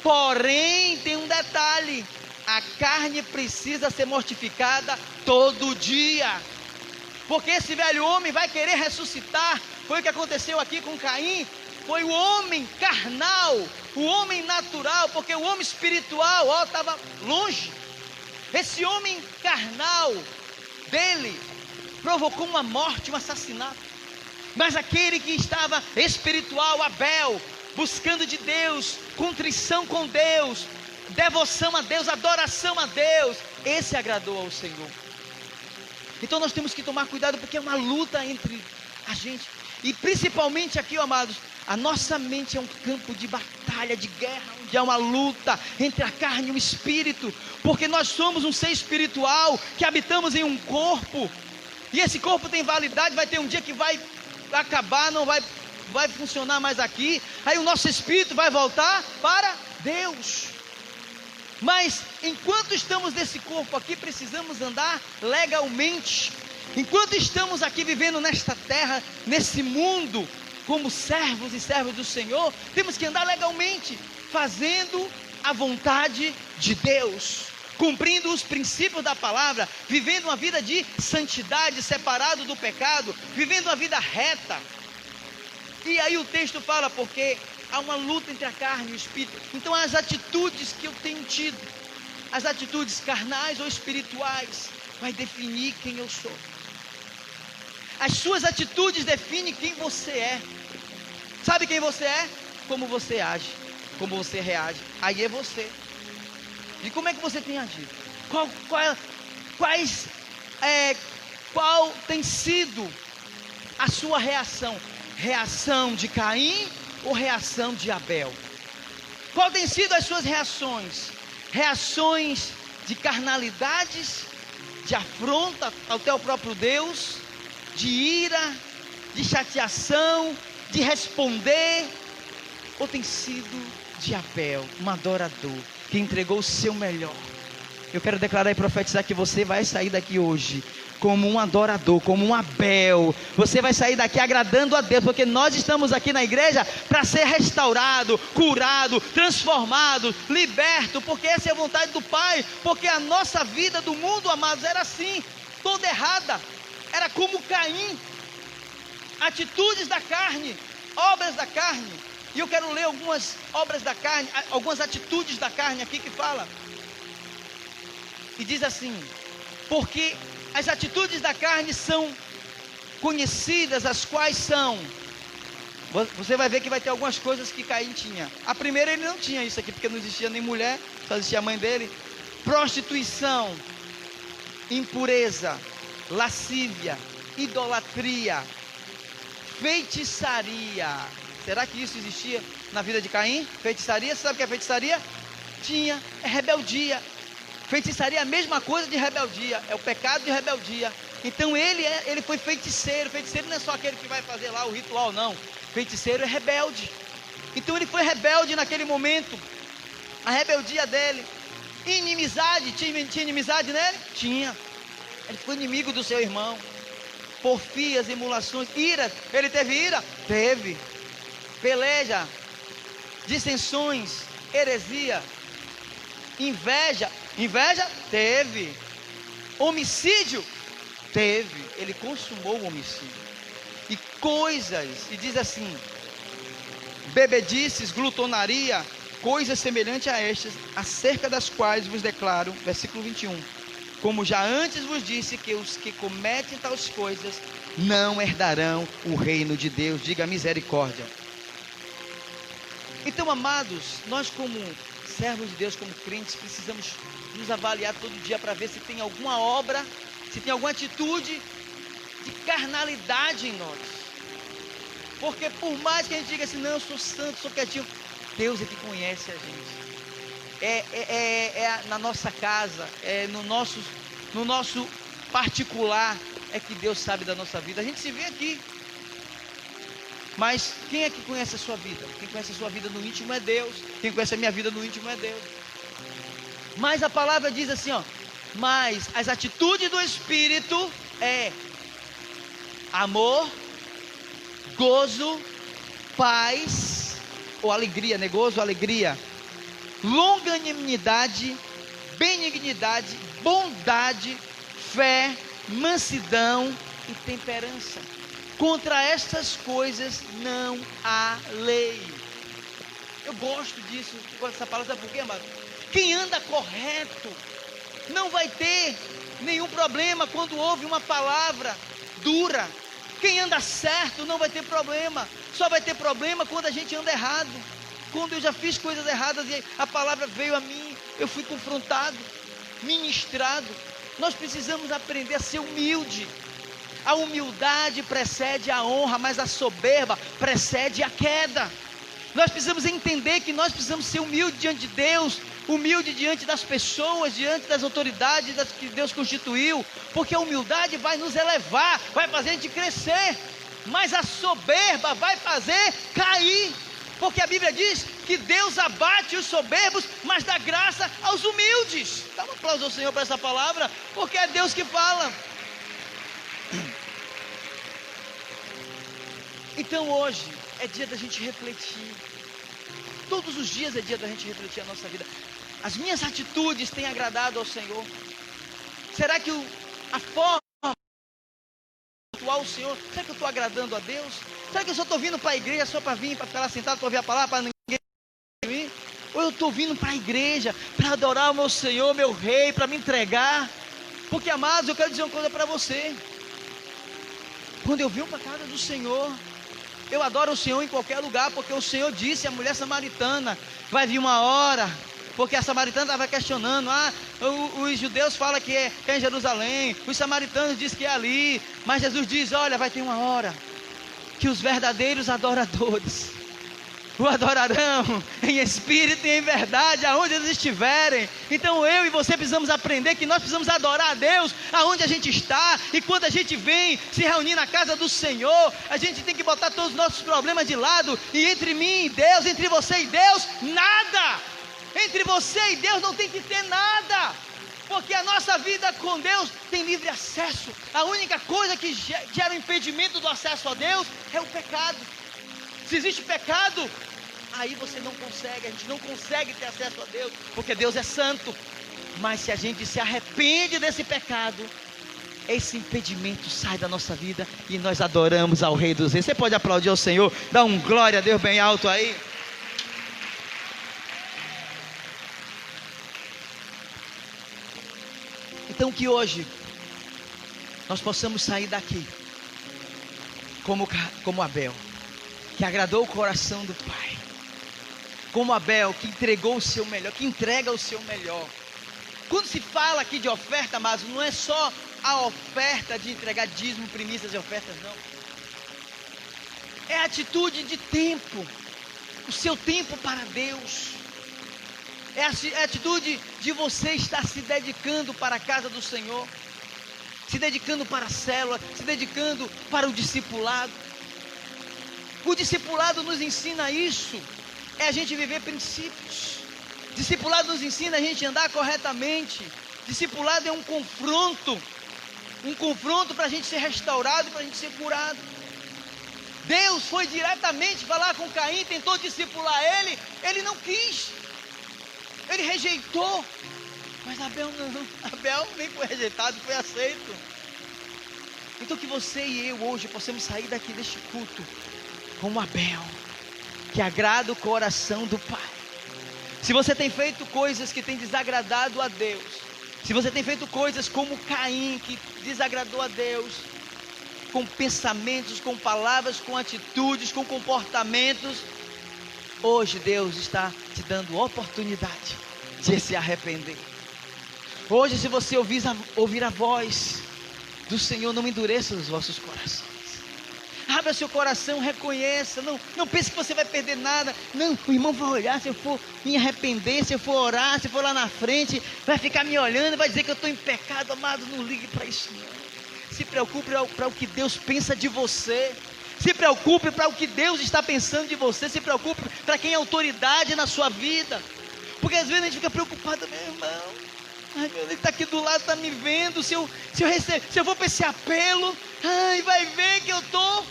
Porém, tem um detalhe: a carne precisa ser mortificada todo dia, porque esse velho homem vai querer ressuscitar. Foi o que aconteceu aqui com Caim. Foi o homem carnal, o homem natural, porque o homem espiritual estava longe. Esse homem carnal dele provocou uma morte, um assassinato. Mas aquele que estava espiritual, Abel, buscando de Deus, contrição com Deus, devoção a Deus, adoração a Deus, esse agradou ao Senhor. Então nós temos que tomar cuidado, porque é uma luta entre a gente. E principalmente aqui, amados, a nossa mente é um campo de batalha, de guerra, onde há uma luta entre a carne e o espírito, porque nós somos um ser espiritual, que habitamos em um corpo, e esse corpo tem validade, vai ter um dia que vai acabar, não vai funcionar mais aqui, aí o nosso espírito vai voltar para Deus. Mas enquanto estamos nesse corpo aqui, precisamos andar legalmente. Enquanto estamos aqui vivendo nesta terra, nesse mundo, como servos e servas do Senhor, temos que andar legalmente, fazendo a vontade de Deus, cumprindo os princípios da palavra, vivendo uma vida de santidade, separado do pecado, vivendo uma vida reta. E aí o texto fala, porque há uma luta entre a carne e o espírito. Então as atitudes que eu tenho tido, as atitudes carnais ou espirituais, vai definir quem eu sou. As suas atitudes definem quem você é. Sabe quem você é? Como você age, como você reage. Aí é você. E como é que você tem agido? Qual tem sido a sua reação? Reação de Caim ou reação de Abel? Qual tem sido as suas reações? Reações de carnalidades, de afronta ao teu próprio Deus, de ira, de chateação, de responder, ou tem sido de Abel, um adorador, que entregou o seu melhor? Eu quero declarar e profetizar que você vai sair daqui hoje como um adorador, como um Abel. Você vai sair daqui agradando a Deus, porque nós estamos aqui na igreja para ser restaurado, curado, transformado, liberto, porque essa é a vontade do Pai. Porque a nossa vida do mundo, amados, era assim, toda errada, era como Caim, atitudes da carne, obras da carne. E eu quero ler algumas obras da carne, algumas atitudes da carne aqui que fala. E diz assim: porque as atitudes da carne são conhecidas, as quais são. Você vai ver que vai ter algumas coisas que Caim tinha. A primeira, ele não tinha isso aqui, porque não existia nem mulher, só existia a mãe dele. Prostituição, impureza, lascívia, idolatria, feitiçaria. Será que isso existia na vida de Caim? Feitiçaria, você sabe o que é feitiçaria? Tinha, é rebeldia. Feitiçaria é a mesma coisa de rebeldia, é o pecado de rebeldia. Então ele foi feiticeiro. Feiticeiro não é só aquele que vai fazer lá o ritual, não. Feiticeiro é rebelde. Então ele foi rebelde naquele momento. A rebeldia dele. Inimizade, tinha inimizade nele? Tinha. Ele foi inimigo do seu irmão. Porfias, emulações, ira. Ele teve ira? Teve. Peleja, dissensões, heresia, inveja. Inveja? Teve. Homicídio? Teve. Ele consumou o homicídio. E coisas, e diz assim: bebedices, glutonaria, coisas semelhantes a estas, acerca das quais vos declaro, versículo 21, como já antes vos disse, que os que cometem tais coisas não herdarão o reino de Deus. Diga misericórdia. Então, amados, nós como servos de Deus, como crentes, precisamos nos avaliar todo dia para ver se tem alguma obra, se tem alguma atitude de carnalidade em nós. Porque por mais que a gente diga assim, não, eu sou santo, sou quietinho, Deus é que conhece a gente. Na nossa casa, no nosso particular, é que Deus sabe da nossa vida. A gente se vê aqui, mas quem é que conhece a sua vida? Quem conhece a sua vida no íntimo é Deus. Quem conhece a minha vida no íntimo é Deus. Mas a palavra diz assim, ó: mas as atitudes do Espírito é amor, gozo, paz, ou alegria, né? Gozo, alegria, longanimidade, benignidade, bondade, fé, mansidão e temperança. Contra estas coisas não há lei. Eu gosto disso, dessa palavra, sabe por quê, amado? Quem anda correto não vai ter nenhum problema quando ouve uma palavra dura. Quem anda certo não vai ter problema. Só vai ter problema quando a gente anda errado. Quando eu já fiz coisas erradas e a palavra veio a mim, eu fui confrontado, ministrado. Nós precisamos aprender a ser humilde. A humildade precede a honra, mas a soberba precede a queda. Nós precisamos entender que nós precisamos ser humildes diante de Deus, humilde diante das pessoas, diante das autoridades que Deus constituiu, porque a humildade vai nos elevar, vai fazer a gente crescer, mas a soberba vai fazer cair, porque a Bíblia diz que Deus abate os soberbos, mas dá graça aos humildes. Dá um aplauso ao Senhor para essa palavra, porque é Deus que fala. Então hoje é dia da gente refletir. Todos os dias é dia da gente refletir a nossa vida. As minhas atitudes têm agradado ao Senhor? Será que a forma atual ao Senhor, será que eu estou agradando a Deus? Será que eu só estou vindo para a igreja só para vir, para ficar lá sentado, para ouvir a palavra, para ninguém vir? Ou eu estou vindo para a igreja para adorar o meu Senhor, meu Rei, para me entregar? Porque, amados, eu quero dizer uma coisa para você. Quando eu venho para a casa do Senhor, eu adoro o Senhor em qualquer lugar, porque o Senhor disse à mulher samaritana: vai vir uma hora, porque a samaritana estava questionando, os judeus falam que é em Jerusalém, os samaritanos dizem que é ali, mas Jesus diz: olha, vai ter uma hora, que os verdadeiros adoradores o adorarão em espírito e em verdade, aonde eles estiverem. Então eu e você precisamos aprender que nós precisamos adorar a Deus aonde a gente está. E quando a gente vem se reunir na casa do Senhor, a gente tem que botar todos os nossos problemas de lado. E entre mim e Deus, entre você e Deus, nada. Entre você e Deus não tem que ter nada, porque a nossa vida com Deus tem livre acesso. A única coisa que gera impedimento do acesso a Deus é o pecado. Se existe pecado, aí você não consegue, a gente não consegue ter acesso a Deus, porque Deus é santo. Mas se a gente se arrepende desse pecado, esse impedimento sai da nossa vida e nós adoramos ao Rei dos Reis. Você pode aplaudir ao Senhor, dar um glória a Deus bem alto aí. Então que hoje nós possamos sair daqui como Abel, que agradou o coração do Pai, como Abel, que entregou o seu melhor, que entrega o seu melhor. Quando se fala aqui de oferta, mas não é só a oferta de entregar dízimo, primícias e ofertas, não. É a atitude de tempo, o seu tempo para Deus. É a atitude de você estar se dedicando para a casa do Senhor, se dedicando para a célula, se dedicando para o discipulado. O discipulado nos ensina isso, é a gente viver princípios. Discipulado nos ensina a gente andar corretamente. Discipulado é um confronto para a gente ser restaurado, para a gente ser curado. Deus foi diretamente falar com Caim, tentou discipular ele não quis, ele rejeitou. Mas Abel não, Abel nem foi rejeitado, foi aceito. Então que você e eu hoje possamos sair daqui deste culto como Abel, que agrada o coração do Pai. Se você tem feito coisas que tem desagradado a Deus, se você tem feito coisas como Caim, que desagradou a Deus, com pensamentos, com palavras, com atitudes, com comportamentos, hoje Deus está te dando oportunidade de se arrepender. Hoje, se você ouvir a voz do Senhor, não endureça os vossos corações. Abra seu coração, reconheça. Não pense que você vai perder nada. Não, o irmão vai olhar, se eu for me arrepender, se eu for orar, se eu for lá na frente, vai ficar me olhando, vai dizer que eu estou em pecado. Amado, não ligue para isso não. Se preocupe para o que Deus pensa de você. Se preocupe para o que Deus está pensando de você. Se preocupe para quem é autoridade na sua vida. Porque às vezes a gente fica preocupado, meu irmão. Ai, meu Deus, ele está aqui do lado, está me vendo. Se eu vou para esse apelo, vai ver que eu estou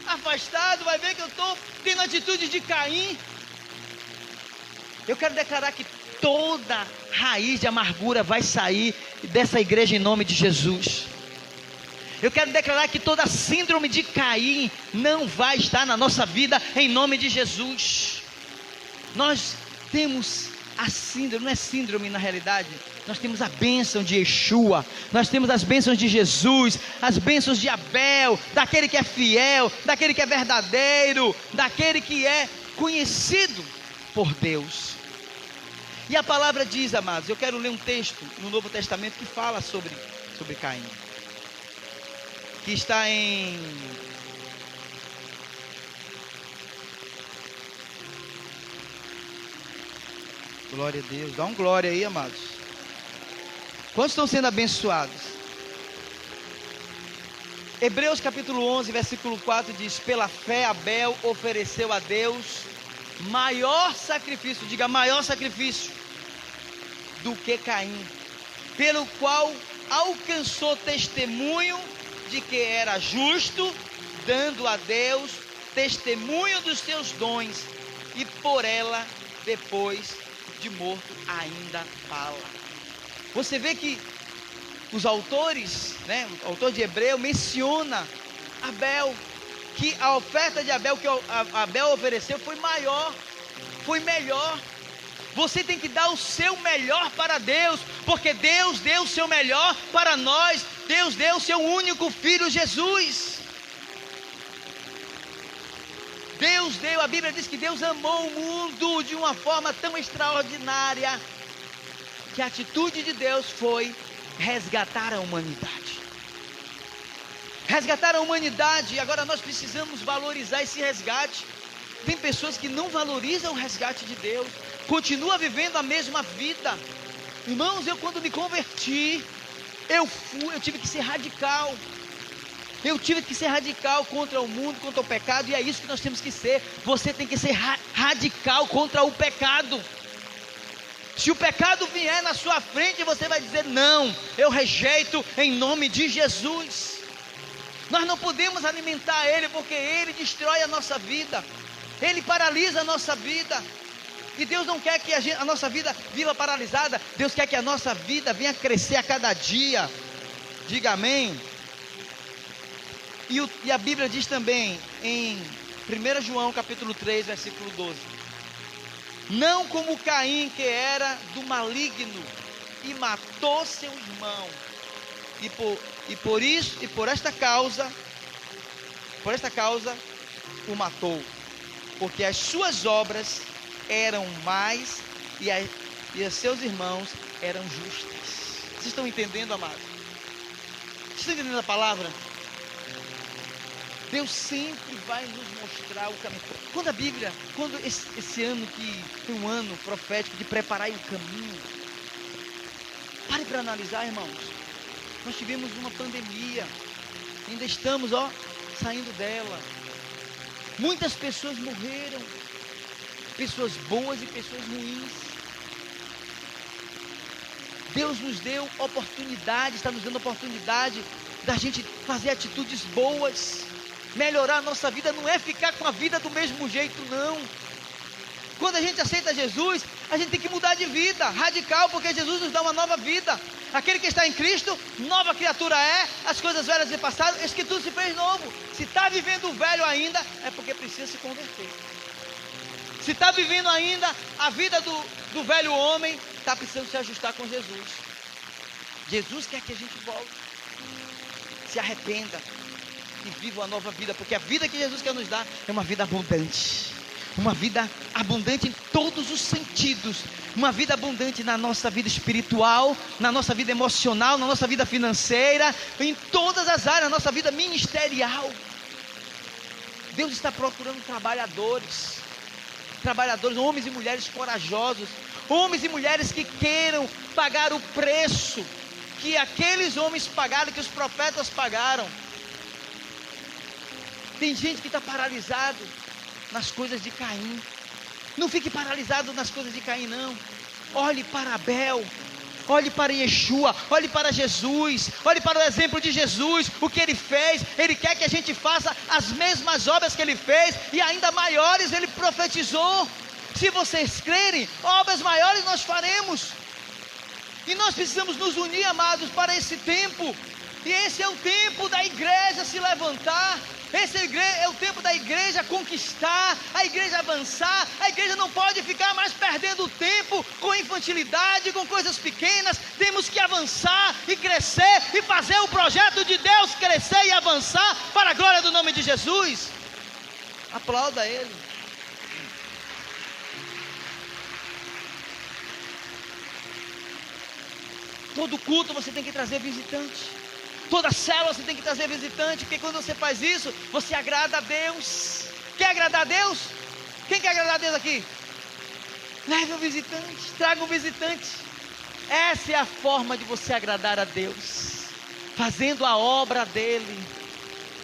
afastado, vai ver que eu estou tendo atitudes de Caim. Eu quero declarar que toda raiz de amargura vai sair dessa igreja em nome de Jesus. Eu quero declarar que toda síndrome de Caim não vai estar na nossa vida em nome de Jesus. Nós temos a síndrome, não é síndrome na realidade, nós temos a bênção de Yeshua, nós temos as bênçãos de Jesus, as bênçãos de Abel, daquele que é fiel, daquele que é verdadeiro, daquele que é conhecido por Deus. E a palavra diz, amados, eu quero ler um texto no Novo Testamento que fala sobre Caim, que está em glória a Deus, dá um glória aí, amados. Quantos estão sendo abençoados? Hebreus capítulo 11, versículo 4 diz: pela fé Abel ofereceu a Deus maior sacrifício, diga maior sacrifício, do que Caim, pelo qual alcançou testemunho de que era justo, dando a Deus testemunho dos seus dons, e por ela, depois de morto, ainda fala. Você vê que os autores, o autor de Hebreu menciona Abel, que a oferta de Abel, que Abel ofereceu, foi maior, foi melhor. Você tem que dar o seu melhor para Deus, porque Deus deu o seu melhor para nós. Deus deu o seu único filho Jesus. Deus deu, a Bíblia diz que Deus amou o mundo de uma forma tão extraordinária, que a atitude de Deus foi resgatar a humanidade. Resgatar a humanidade, e agora nós precisamos valorizar esse resgate. Tem pessoas que não valorizam o resgate de Deus, continua vivendo a mesma vida. Irmãos, eu quando me converti, eu tive que ser radical. Eu tive que ser radical contra o mundo, contra o pecado, e é isso que nós temos que ser. Você tem que ser radical contra o pecado. Se o pecado vier na sua frente, você vai dizer: não, eu rejeito em nome de Jesus. Nós não podemos alimentar ele, porque ele destrói a nossa vida, ele paralisa a nossa vida. E Deus não quer que a nossa vida viva paralisada. Deus quer que a nossa vida venha crescer a cada dia. Diga amém. E a Bíblia diz também em 1 João capítulo 3, versículo 12: não como Caim, que era do maligno e matou seu irmão, e por esta causa o matou, porque as suas obras eram más e os seus irmãos eram justas. Vocês estão entendendo, amados? Vocês estão entendendo a palavra? Deus sempre vai nos mostrar o caminho. Quando esse ano que foi um ano profético de preparar o caminho, pare para analisar, irmãos. Nós tivemos uma pandemia, ainda estamos saindo dela. Muitas pessoas morreram, pessoas boas e pessoas ruins. Deus nos deu oportunidade, está nos dando oportunidade da gente fazer atitudes boas. Melhorar a nossa vida não é ficar com a vida do mesmo jeito, não. Quando a gente aceita Jesus, a gente tem que mudar de vida, radical, porque Jesus nos dá uma nova vida. Aquele que está em Cristo, nova criatura é, as coisas velhas se passaram, eis que tudo se fez novo. Se está vivendo o velho ainda, é porque precisa se converter. Se está vivendo ainda a vida do velho homem, está precisando se ajustar com Jesus. Jesus quer que a gente volte, se arrependa e viva uma nova vida, porque a vida que Jesus quer nos dar é uma vida abundante. Uma vida abundante em todos os sentidos. Uma vida abundante na nossa vida espiritual, na nossa vida emocional, na nossa vida financeira, em todas as áreas, na nossa vida ministerial. Deus está procurando trabalhadores, homens e mulheres corajosos, homens e mulheres que queiram pagar o preço que aqueles homens pagaram, que os profetas pagaram. Tem gente que está paralisado nas coisas de Caim. Não fique paralisado nas coisas de Caim, não. Olhe para Abel, olhe para Yeshua, olhe para Jesus, olhe para o exemplo de Jesus, o que ele fez. Ele quer que a gente faça as mesmas obras que ele fez, e ainda maiores ele profetizou. Se vocês crerem, obras maiores nós faremos. E nós precisamos nos unir, amados, para esse tempo. E esse é o tempo da igreja se levantar. Esse é o tempo da igreja conquistar, a igreja avançar. A igreja não pode ficar mais perdendo tempo com infantilidade, com coisas pequenas. Temos que avançar e crescer e fazer o projeto de Deus crescer e avançar para a glória do nome de Jesus. Aplauda Ele. Todo culto você tem que trazer visitante. Toda célula você tem que trazer visitante, porque quando você faz isso, você agrada a Deus. Quer agradar a Deus? Quem quer agradar a Deus aqui? Leve um visitante, traga um visitante. Essa é a forma de você agradar a Deus, fazendo a obra dele.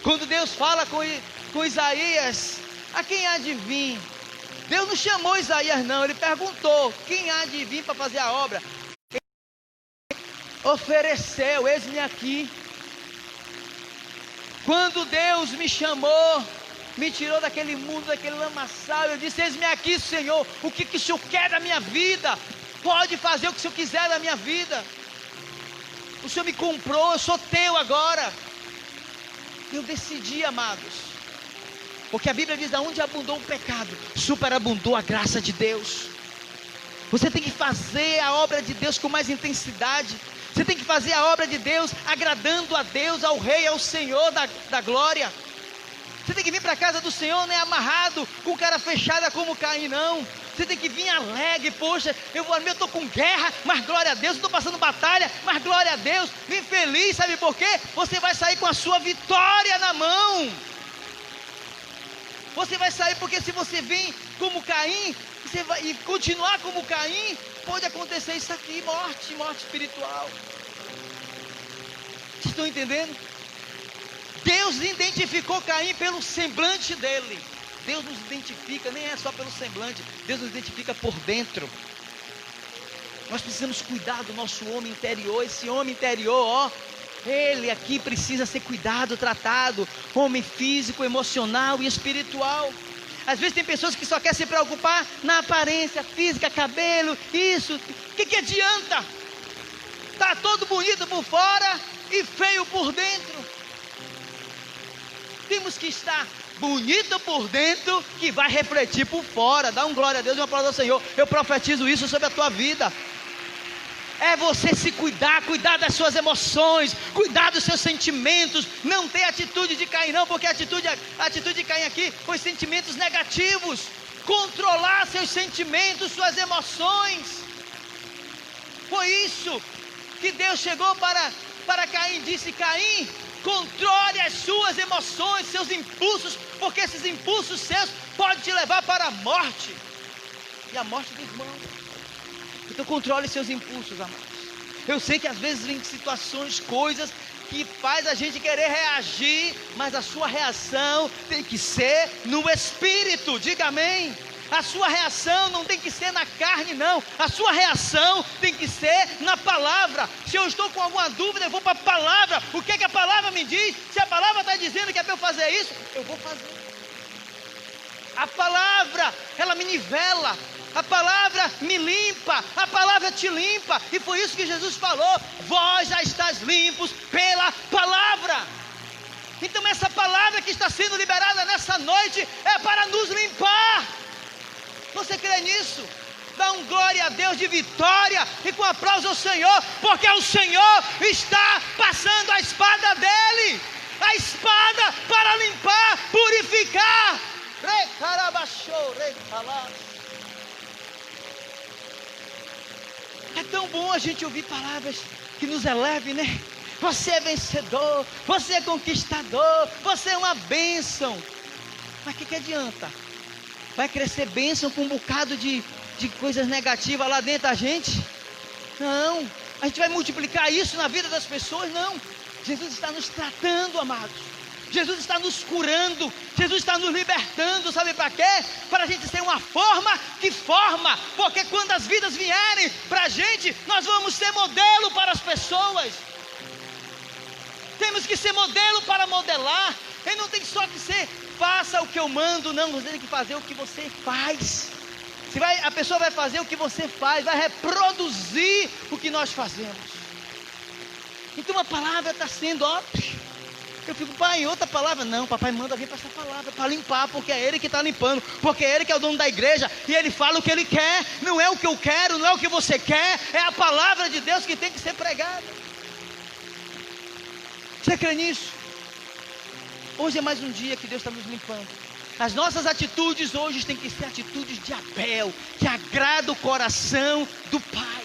Quando Deus fala com Isaías, a quem há de vir? Deus não chamou Isaías, não, ele perguntou: quem há de vir para fazer a obra? Ele ofereceu, eis-me aqui. Quando Deus me chamou, me tirou daquele mundo, daquele lamaçal, eu disse: eis-me aqui, Senhor, o que o Senhor quer da minha vida? Pode fazer o que o Senhor quiser da minha vida. O Senhor me comprou, eu sou teu agora. Eu decidi, amados, porque a Bíblia diz: aonde abundou o pecado, superabundou a graça de Deus. Você tem que fazer a obra de Deus com mais intensidade. Você tem que fazer a obra de Deus agradando a Deus, ao Rei, ao Senhor da glória. Você tem que vir para a casa do Senhor, não é amarrado, com cara fechada como Caim, não. Você tem que vir alegre. Poxa, eu estou com guerra, mas glória a Deus. Eu estou passando batalha, mas glória a Deus. Vem feliz, sabe por quê? Você vai sair com a sua vitória na mão. Você vai sair, porque se você vem como Caim, você vai, e continuar como Caim, pode acontecer isso aqui: morte espiritual. Vocês estão entendendo? Deus identificou Caim pelo semblante dele. Deus nos identifica, nem é só pelo semblante, Deus nos identifica por dentro. Nós precisamos cuidar do nosso homem interior. Esse homem interior, ele aqui precisa ser cuidado, tratado. Homem físico, emocional e espiritual. Às vezes tem pessoas que só querem se preocupar na aparência física, cabelo, isso. O que adianta? Está todo bonito por fora e feio por dentro. Temos que estar bonito por dentro, que vai refletir por fora. Dá um glória a Deus e uma palavra ao Senhor. Eu profetizo isso sobre a tua vida. É você se cuidar das suas emoções, cuidar dos seus sentimentos. Não ter atitude de Caim, não, porque a atitude de Caim aqui foi sentimentos negativos. Controlar seus sentimentos, suas emoções. Foi isso que Deus chegou para Caim e disse: Caim, controle as suas emoções, seus impulsos, porque esses impulsos seus podem te levar para a morte, e a morte do irmão. Então controle seus impulsos, amados. Eu sei que às vezes vem situações, coisas que faz a gente querer reagir, mas a sua reação tem que ser no Espírito. Diga amém. A sua reação não tem que ser na carne, não. A sua reação tem que ser na palavra. Se eu estou com alguma dúvida, eu vou para a palavra. O que é que a palavra me diz? Se a palavra está dizendo que é para eu fazer isso, eu vou fazer. A palavra, ela me nivela. A palavra me limpa. A palavra te limpa. E foi isso que Jesus falou: vós já estáis limpos pela palavra. Então essa palavra que está sendo liberada nessa noite é para nos limpar. Você crê nisso? Dá um glória a Deus de vitória e com aplauso ao Senhor, porque o Senhor está passando a espada dele, a espada para limpar, purificar. É tão bom a gente ouvir palavras que nos elevem, né? Você é vencedor, você é conquistador, você é uma bênção. Mas o que adianta? Vai crescer bênção com um bocado de coisas negativas lá dentro da gente? Não. A gente vai multiplicar isso na vida das pessoas? Não. Jesus está nos tratando, amados. Jesus está nos curando. Jesus está nos libertando. Sabe para quê? Para a gente ser uma forma que forma. Porque quando as vidas vierem para a gente, nós vamos ser modelo para as pessoas. Temos que ser modelo para modelar. E não tem só que ser faça o que eu mando, não. Você tem que fazer o que você faz. A pessoa vai fazer o que você faz, vai reproduzir o que nós fazemos. Então a palavra está sendo, ó. Eu fico, pai, outra palavra. Não, papai manda vir para essa palavra, para limpar, porque é ele que está limpando, porque é ele que é o dono da igreja, e ele fala o que ele quer, não é o que eu quero, não é o que você quer, é a palavra de Deus que tem que ser pregada. Você crê nisso? Hoje é mais um dia que Deus está nos limpando. As nossas atitudes hoje têm que ser atitudes de Abel, que agrada o coração do Pai.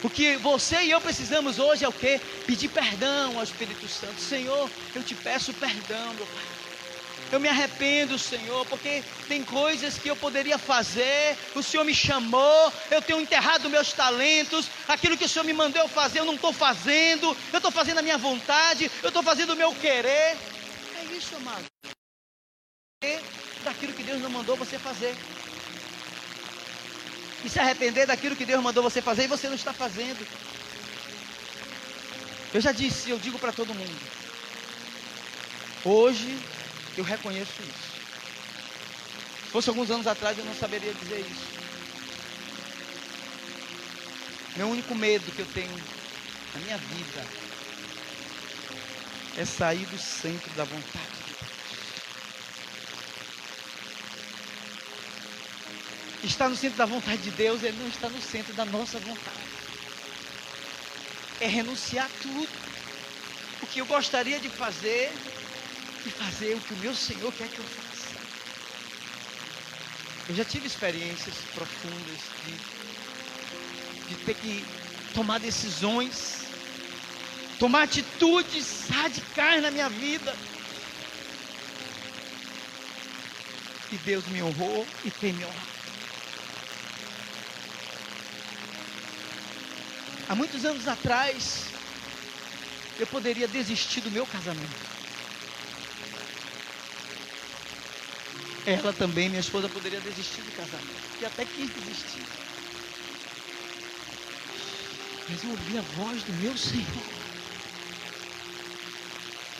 O que você e eu precisamos hoje é o quê? Pedir perdão ao Espírito Santo. Senhor, eu te peço perdão, meu Pai. Eu me arrependo, Senhor, porque tem coisas que eu poderia fazer. O Senhor me chamou, eu tenho enterrado meus talentos. Aquilo que o Senhor me mandou eu fazer, eu não estou fazendo. Eu estou fazendo a minha vontade, eu estou fazendo o meu querer. É isso, amado. Daquilo que Deus não mandou você fazer. E se arrepender daquilo que Deus mandou você fazer e você não está fazendo. Eu já disse, eu digo para todo mundo. Hoje eu reconheço isso. Se fosse alguns anos atrás eu não saberia dizer isso. Meu único medo que eu tenho na minha vida é sair do centro da vontade de Deus. Estar no centro da vontade de Deus é não estar no centro da nossa vontade. É renunciar a tudo o que eu gostaria de fazer e fazer o que o meu Senhor quer que eu faça. Eu já tive experiências profundas de ter que tomar decisões, tomar atitudes radicais na minha vida. E Deus me honrou e tem me honrado. Há muitos anos atrás, eu poderia desistir do meu casamento. Ela também, minha esposa, poderia desistir do casamento. E até quis desistir. Mas eu ouvi a voz do meu Senhor.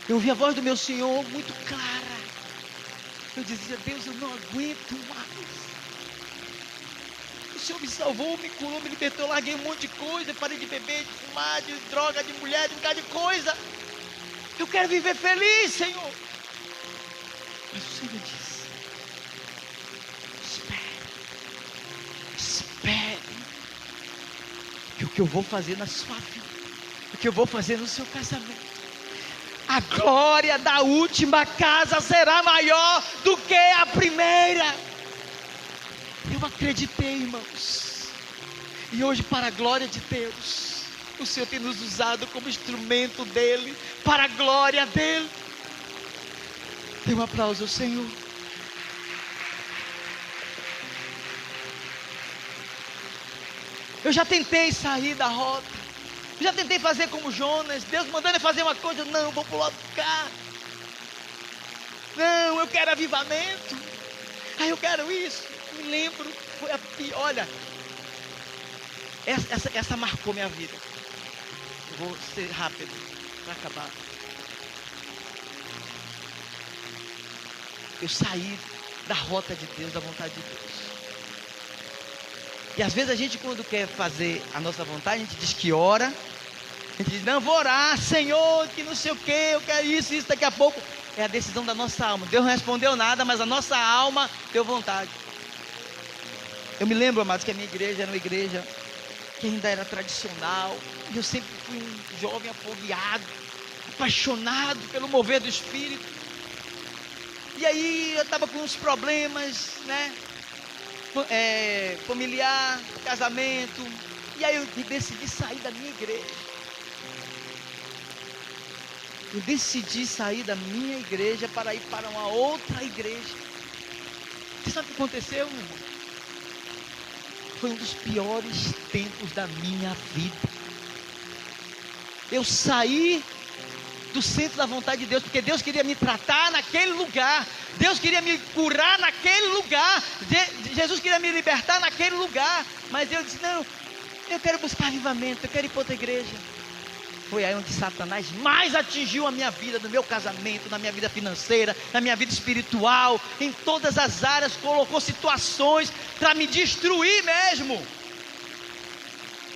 Eu ouvi a voz do meu Senhor muito clara. Eu dizia, Deus, eu não aguento mais. O Senhor me salvou, me curou, me libertou, eu larguei um monte de coisa, parei de beber, de fumar, de droga, de mulher, de um bocado de coisa. Eu quero viver feliz, Senhor. Mas o Senhor disse, espere, que o que eu vou fazer na sua vida, o que eu vou fazer no seu casamento, a glória da última casa será maior do que a primeira. Eu acreditei, irmãos. E hoje, para a glória de Deus, o Senhor tem nos usado como instrumento dEle, para a glória dEle. Dê um aplauso ao Senhor. Eu já tentei sair da rota. Já tentei fazer como Jonas, Deus mandando eu fazer uma coisa, não, vou pular do cá. Não, eu quero avivamento. Eu quero isso. Me lembro, foi a pior. Olha, essa marcou minha vida. Eu vou ser rápido para acabar. Eu saí da rota de Deus, da vontade de Deus. E às vezes a gente, quando quer fazer a nossa vontade, a gente diz que ora. A gente diz, não, vou orar, Senhor, que não sei o que, eu quero isso, daqui a pouco. É a decisão da nossa alma. Deus não respondeu nada, mas a nossa alma deu vontade. Eu me lembro, amados, que a minha igreja era uma igreja que ainda era tradicional. E eu sempre fui um jovem afogueado, apaixonado pelo mover do Espírito. E aí eu estava com uns problemas, né? Familiar, casamento. E aí eu decidi sair da minha igreja. Eu decidi sair da minha igreja para ir para uma outra igreja. Você sabe o que aconteceu, meu irmão? Foi um dos piores tempos da minha vida. Eu saí do centro da vontade de Deus, porque Deus queria me tratar naquele lugar. Deus queria me curar naquele lugar. Jesus queria me libertar naquele lugar. Mas eu disse, não, eu quero buscar avivamento, eu quero ir para outra igreja. Foi aí onde Satanás mais atingiu a minha vida, no meu casamento, na minha vida financeira, na minha vida espiritual, em todas as áreas, colocou situações para me destruir mesmo.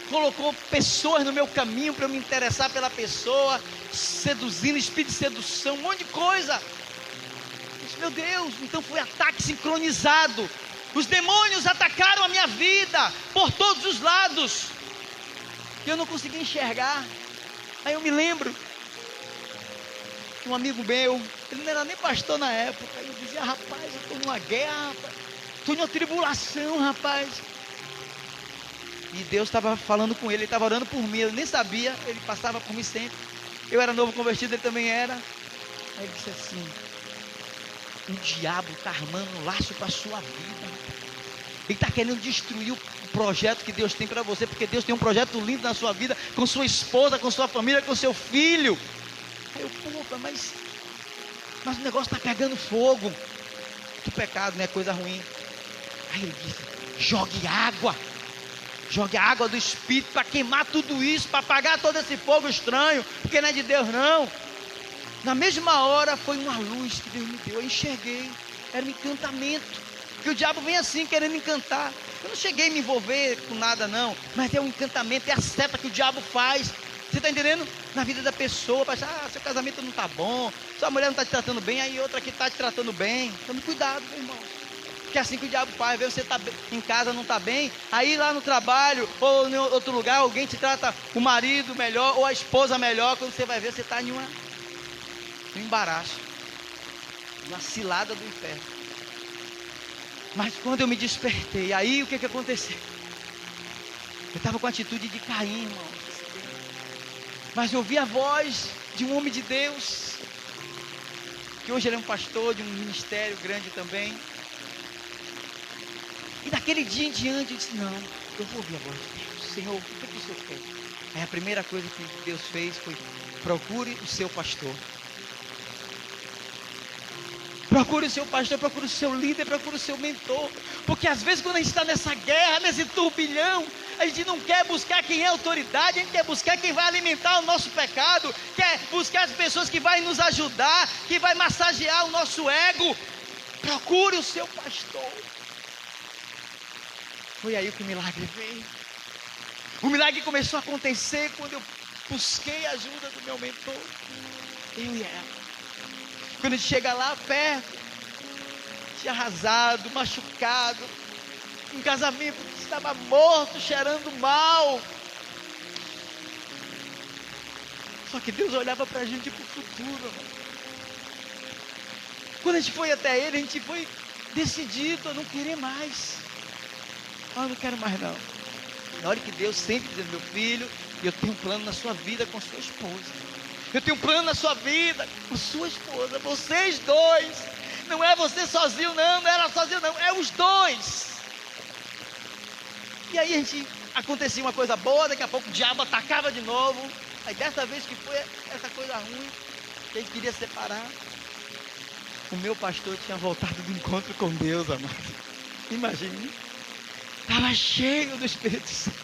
Colocou pessoas no meu caminho para eu me interessar pela pessoa, seduzindo, espírito de sedução, um monte de coisa. Eu disse, meu Deus, então foi ataque sincronizado. Os demônios atacaram a minha vida por todos os lados. E eu não conseguia enxergar. Aí eu me lembro, um amigo meu, ele não era nem pastor na época, ele dizia, rapaz, eu estou numa guerra, rapaz, estou numa tribulação, rapaz. E Deus estava falando com ele estava orando por mim, eu nem sabia, ele passava por mim sempre. Eu era novo convertido, ele também era. Aí ele disse assim, o diabo está armando um laço para a sua vida. Ele está querendo destruir o projeto que Deus tem para você, porque Deus tem um projeto lindo na sua vida, com sua esposa, com sua família, com seu filho. Aí eu, pô, mas o negócio está pegando fogo. Que pecado, não é coisa ruim. Aí ele disse, jogue a água do Espírito para queimar tudo isso, para apagar todo esse fogo estranho, porque não é de Deus não. Na mesma hora foi uma luz que Deus me deu, eu enxerguei, era um encantamento. Que o diabo vem assim, querendo me encantar. Eu não cheguei a me envolver com nada não, mas é um encantamento, é a seta que o diabo faz. Você está entendendo? Na vida da pessoa, para achar, seu casamento não está bom, sua mulher não está te tratando bem, aí outra aqui está te tratando bem. Tome cuidado, meu irmão. Porque é assim que o diabo faz, vê você está em casa, não está bem, aí lá no trabalho, ou em outro lugar, alguém te trata o marido melhor, ou a esposa melhor, quando você vai ver, você está em um embaraço, uma cilada do inferno. Mas quando eu me despertei, aí o que aconteceu? Eu estava com a atitude de Caim, irmão. Mas eu ouvi a voz de um homem de Deus, que hoje ele é um pastor de um ministério grande também. E daquele dia em diante eu disse, não, eu vou ouvir a voz de Deus. Senhor, o que o Senhor quer? Aí a primeira coisa que Deus fez foi, procure o seu pastor. Procure o seu pastor, procure o seu líder, procure o seu mentor. Porque às vezes quando a gente está nessa guerra, nesse turbilhão, a gente não quer buscar quem é autoridade, a gente quer buscar quem vai alimentar o nosso pecado, quer buscar as pessoas que vão nos ajudar, que vai massagear o nosso ego. Procure o seu pastor. Foi aí que o milagre veio. O milagre começou a acontecer quando eu busquei a ajuda do meu mentor, eu e ela. Quando a gente chega lá perto, tinha arrasado, machucado, um casamento que estava morto, cheirando mal. Só que Deus olhava para a gente para o futuro. Quando a gente foi até Ele, a gente foi decidido a não querer mais. Eu não quero mais não. Na hora que Deus sempre diz, meu filho, eu tenho um plano na sua vida com sua esposa. Eu tenho um plano na sua vida com sua esposa, vocês dois. Não é você sozinho não, não é ela sozinho não, é os dois. E aí a gente acontecia uma coisa boa, daqui a pouco o diabo atacava de novo. Aí dessa vez que foi essa coisa ruim, que ele queria separar, o meu pastor tinha voltado do encontro com Deus, amado. Imagine, estava cheio do Espírito Santo.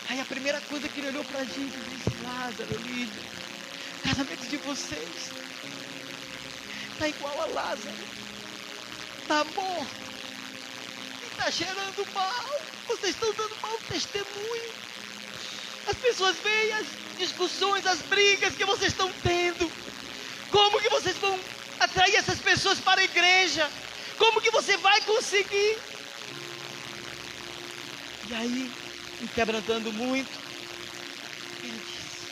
Aí a primeira coisa que ele olhou para a gente e disse: Lázaro, Lídia, o casamento de vocês está igual a Lázaro, está morto, está cheirando mal, vocês estão dando mau testemunho. As pessoas veem as discussões, as brigas que vocês estão tendo. Como que vocês vão atrair essas pessoas para a igreja? Como que você vai conseguir? E aí, me quebrantando muito, ele disse: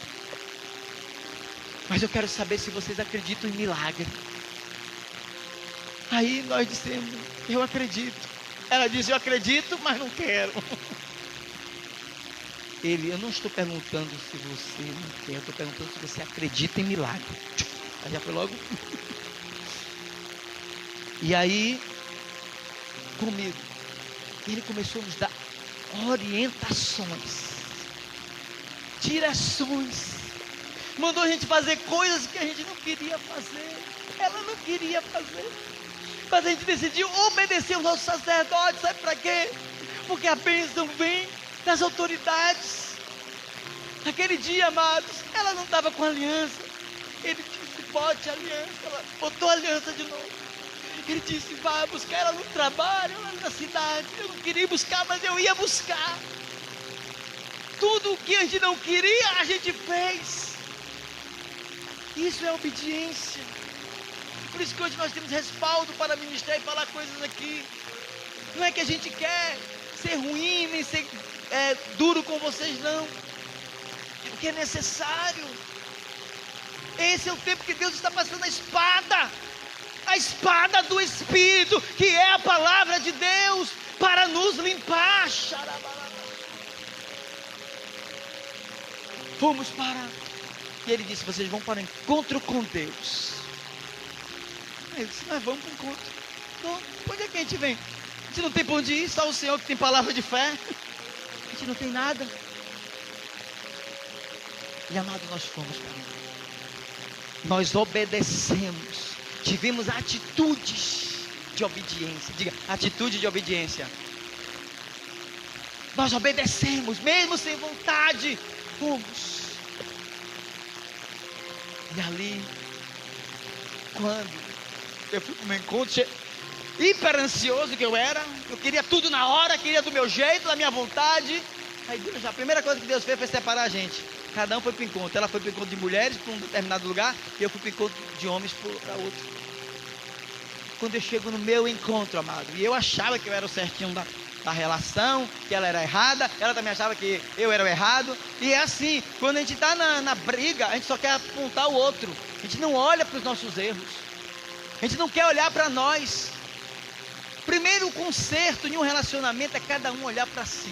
mas eu quero saber se vocês acreditam em milagre. Aí nós dissemos: eu acredito. Ela disse: eu acredito, mas não quero. Ele: eu não estou perguntando se você não quer, eu estou perguntando se você acredita em milagre. Aí já foi logo. E aí, comigo, ele começou a nos dar orientações, direções, mandou a gente fazer coisas que a gente não queria fazer, ela não queria fazer, mas a gente decidiu obedecer aos nossos sacerdotes. Sabe para quê? Porque a bênção vem das autoridades. Naquele dia, amados, ela não estava com aliança, ele disse: bote a aliança. Ela botou a aliança de novo. Ele disse: vá buscar ela no trabalho, lá na cidade. Eu não queria buscar, mas eu ia buscar. Tudo o que a gente não queria, a gente fez. Isso é obediência. Por isso que hoje nós temos respaldo para ministrar e falar coisas aqui. Não é que a gente quer ser ruim, nem ser duro com vocês, não. Porque é necessário. Esse é o tempo que Deus está passando a espada do Espírito, que é a palavra de Deus, para nos limpar. Fomos para... E ele disse: vocês vão para o encontro com Deus. Aí eu disse: nós vamos para o encontro. Então, onde é que a gente vem? A gente não tem para onde ir, só o Senhor que tem palavra de fé. A gente não tem nada. E amado, nós fomos para lá. Nós obedecemos. Tivemos atitudes de obediência. Diga: atitude de obediência. Nós obedecemos, mesmo sem vontade. Fomos. E ali, quando eu fui para o meu encontro, hiper ansioso que eu era, eu queria tudo na hora, queria do meu jeito, da minha vontade. Aí a primeira coisa que Deus fez foi separar a gente. Cada um foi para o encontro. Ela foi para o encontro de mulheres para um determinado lugar, e eu fui para o encontro de homens para outro. Quando eu chego no meu encontro, amado, e eu achava que eu era o certinho da relação, que ela era errada, ela também achava que eu era o errado. E é assim, quando a gente está na briga, a gente só quer apontar o outro. A gente não olha para os nossos erros, a gente não quer olhar para nós. Primeiro, o conserto em um relacionamento é cada um olhar para si.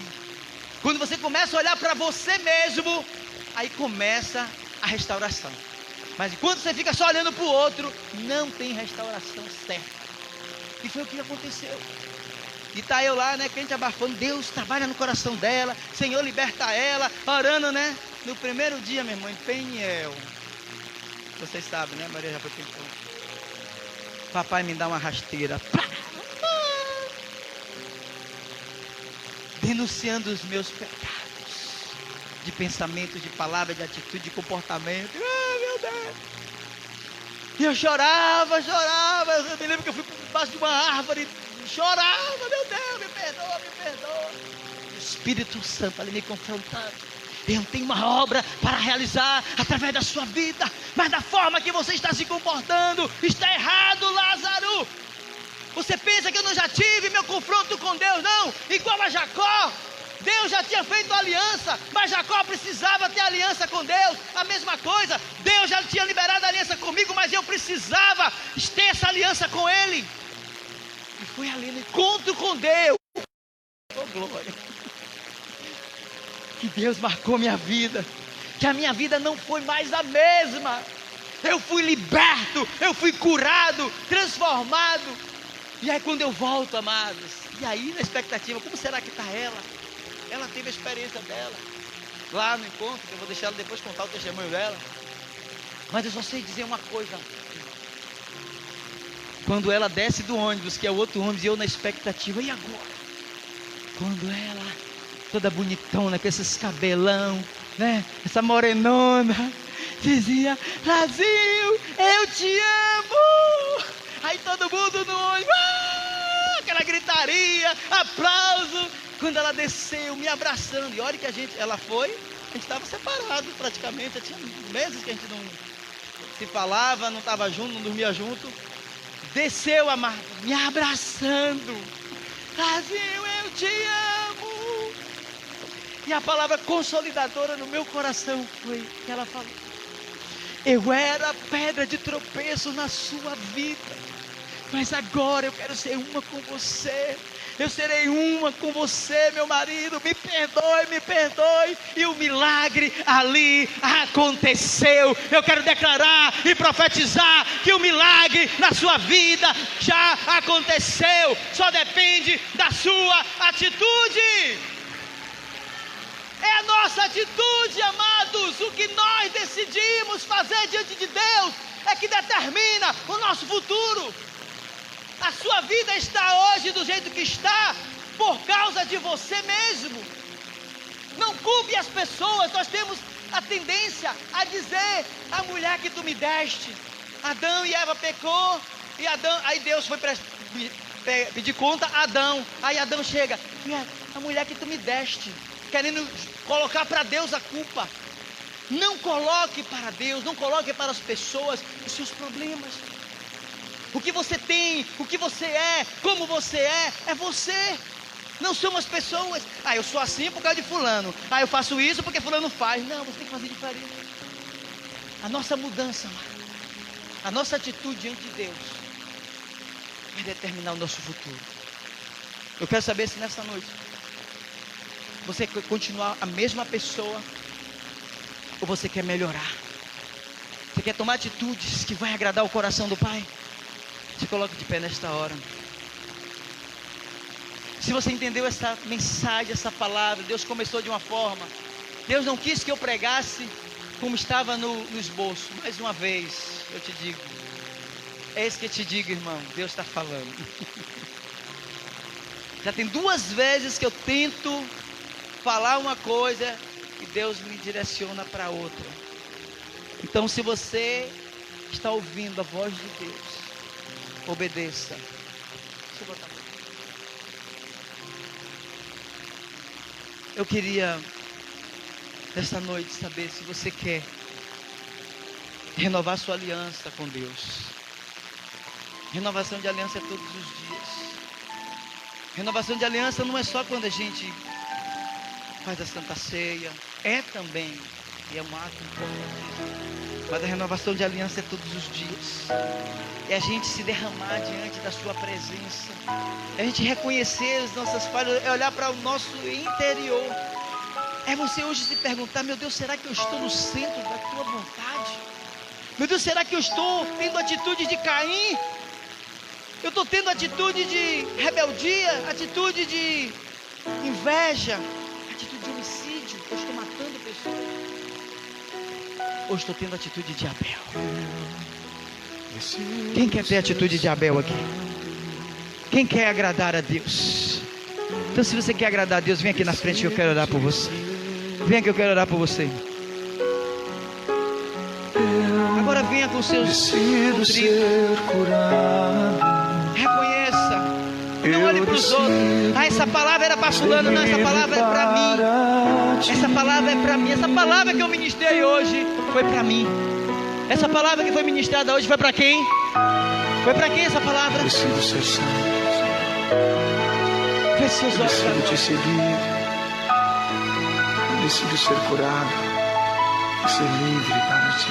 Quando você começa a olhar para você mesmo, aí começa a restauração. Mas enquanto você fica só olhando para o outro, não tem restauração certa. E foi o que aconteceu. E tá eu lá, né, crente abafando: Deus trabalha no coração dela, Senhor liberta ela, orando, né. No primeiro dia, meu irmão, em Peniel, vocês sabem, né, Maria já foi pensando. Papai me dá uma rasteira, denunciando os meus pecados, de pensamento, de palavra, de atitude, de comportamento. Meu Deus! E eu chorava. Eu me lembro que eu fui por baixo de uma árvore, chorava: meu Deus, me perdoa. O Espírito Santo ali me confrontando: eu tenho uma obra para realizar através da sua vida, mas da forma que você está se comportando está errado, Lázaro. Você pensa que eu não já tive meu confronto com Deus? Não, igual a Jacó. Deus já tinha feito aliança, mas Jacó precisava ter aliança com Deus. A mesma coisa, Deus já tinha liberado a aliança comigo, mas eu precisava ter essa aliança com Ele. E foi ali no encontro com Deus, oh glória, que Deus marcou minha vida, que a minha vida não foi mais a mesma. Eu fui liberto, eu fui curado, transformado. E aí quando eu volto, amados, e aí na expectativa: como será que está ela? Ela teve a experiência dela lá no encontro, que eu vou deixar ela depois contar o testemunho dela. Mas eu só sei dizer uma coisa. Quando ela desce do ônibus, que é o outro ônibus, e eu na expectativa, e agora? Quando ela, toda bonitona, com esses cabelão, né? Essa morenona, dizia: Brasil, eu te amo. Aí todo mundo no ônibus, aquela gritaria, aplauso. Quando ela desceu, me abraçando, e olha que ela foi, a gente estava separado praticamente, já tinha meses que a gente não se falava, não estava junto, não dormia junto. Desceu a Marta, me abraçando. Brasil, eu te amo. E a palavra consolidadora no meu coração foi que ela falou: eu era pedra de tropeço na sua vida, mas agora eu quero ser uma com você. Eu serei uma com você, meu marido. Me perdoe. E o milagre ali aconteceu. Eu quero declarar e profetizar que o milagre na sua vida já aconteceu. Só depende da sua atitude. É a nossa atitude, amados. O que nós decidimos fazer diante de Deus é que determina o nosso futuro. A sua vida está hoje do jeito que está por causa de você mesmo. Não culpe as pessoas. Nós temos a tendência a dizer: a mulher que tu me deste. Adão e Eva pecou, e aí Deus foi pedir conta a Adão. Aí Adão chega: a mulher que tu me deste, querendo colocar para Deus a culpa. Não coloque para Deus, não coloque para as pessoas os seus problemas. O que você tem, o que você é, como você é você. Não são as pessoas. Eu sou assim por causa de fulano. Eu faço isso porque fulano faz. Não, você tem que fazer diferente. A nossa mudança, a nossa atitude diante de Deus vai determinar o nosso futuro. Eu quero saber se nessa noite você quer continuar a mesma pessoa ou você quer melhorar. Você quer tomar atitudes que vai agradar o coração do Pai? Se coloque de pé nesta hora. Se você entendeu essa mensagem, essa palavra, Deus começou de uma forma. Deus não quis que eu pregasse como estava no esboço. Mais uma vez, eu te digo. É isso que eu te digo, irmão. Deus está falando. Já tem 2 vezes que eu tento falar uma coisa e Deus me direciona para outra. Então, se você está ouvindo a voz de Deus, obedeça. Deixa eu botar. Eu queria nesta noite saber se você quer renovar sua aliança com Deus. Renovação de aliança é todos os dias. Renovação de aliança não é só quando a gente faz a Santa Ceia, é também, e é um ato importante. Mas a renovação de aliança é todos os dias. É a gente se derramar diante da sua presença. É a gente reconhecer as nossas falhas. É olhar para o nosso interior. É você hoje se perguntar: meu Deus, será que eu estou no centro da tua vontade? Meu Deus, será que eu estou tendo atitude de Caim? Eu estou tendo atitude de rebeldia, atitude de inveja, atitude de homicídio. Eu estou matando pessoas. Ou estou tendo atitude de Abel? Quem quer ter atitude de Abel aqui? Quem quer agradar a Deus? Então, se você quer agradar a Deus, vem aqui na frente que eu quero orar por você. Venha que eu quero orar por você. Agora venha com seus contritos. Reconheça. Não olhe para os outros. Essa palavra era para fulano. Não, essa palavra é para mim. Essa palavra é para mim. Essa palavra que eu ministrei hoje foi para mim. Essa palavra que foi ministrada hoje foi para quem? Foi para quem essa palavra? Decido ser santo. Feche seus olhos. Decido te seguir. Decido ser curado e ser livre para ti.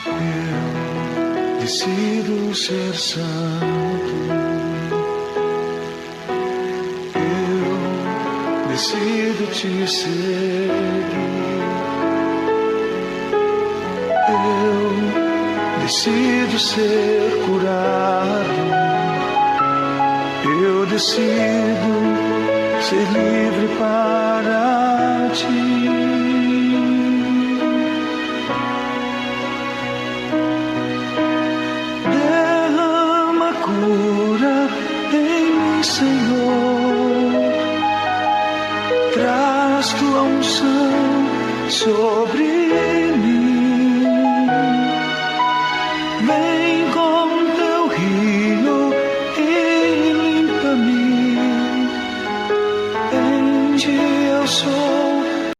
Eu decido ser santo. Eu decido te seguir. Eu decido ser curado. Eu decido ser livre para ti. Derrama cura em mim, Senhor. Traz tua unção sobre mim. Vem com teu rio e limpa-me. Enche eu sou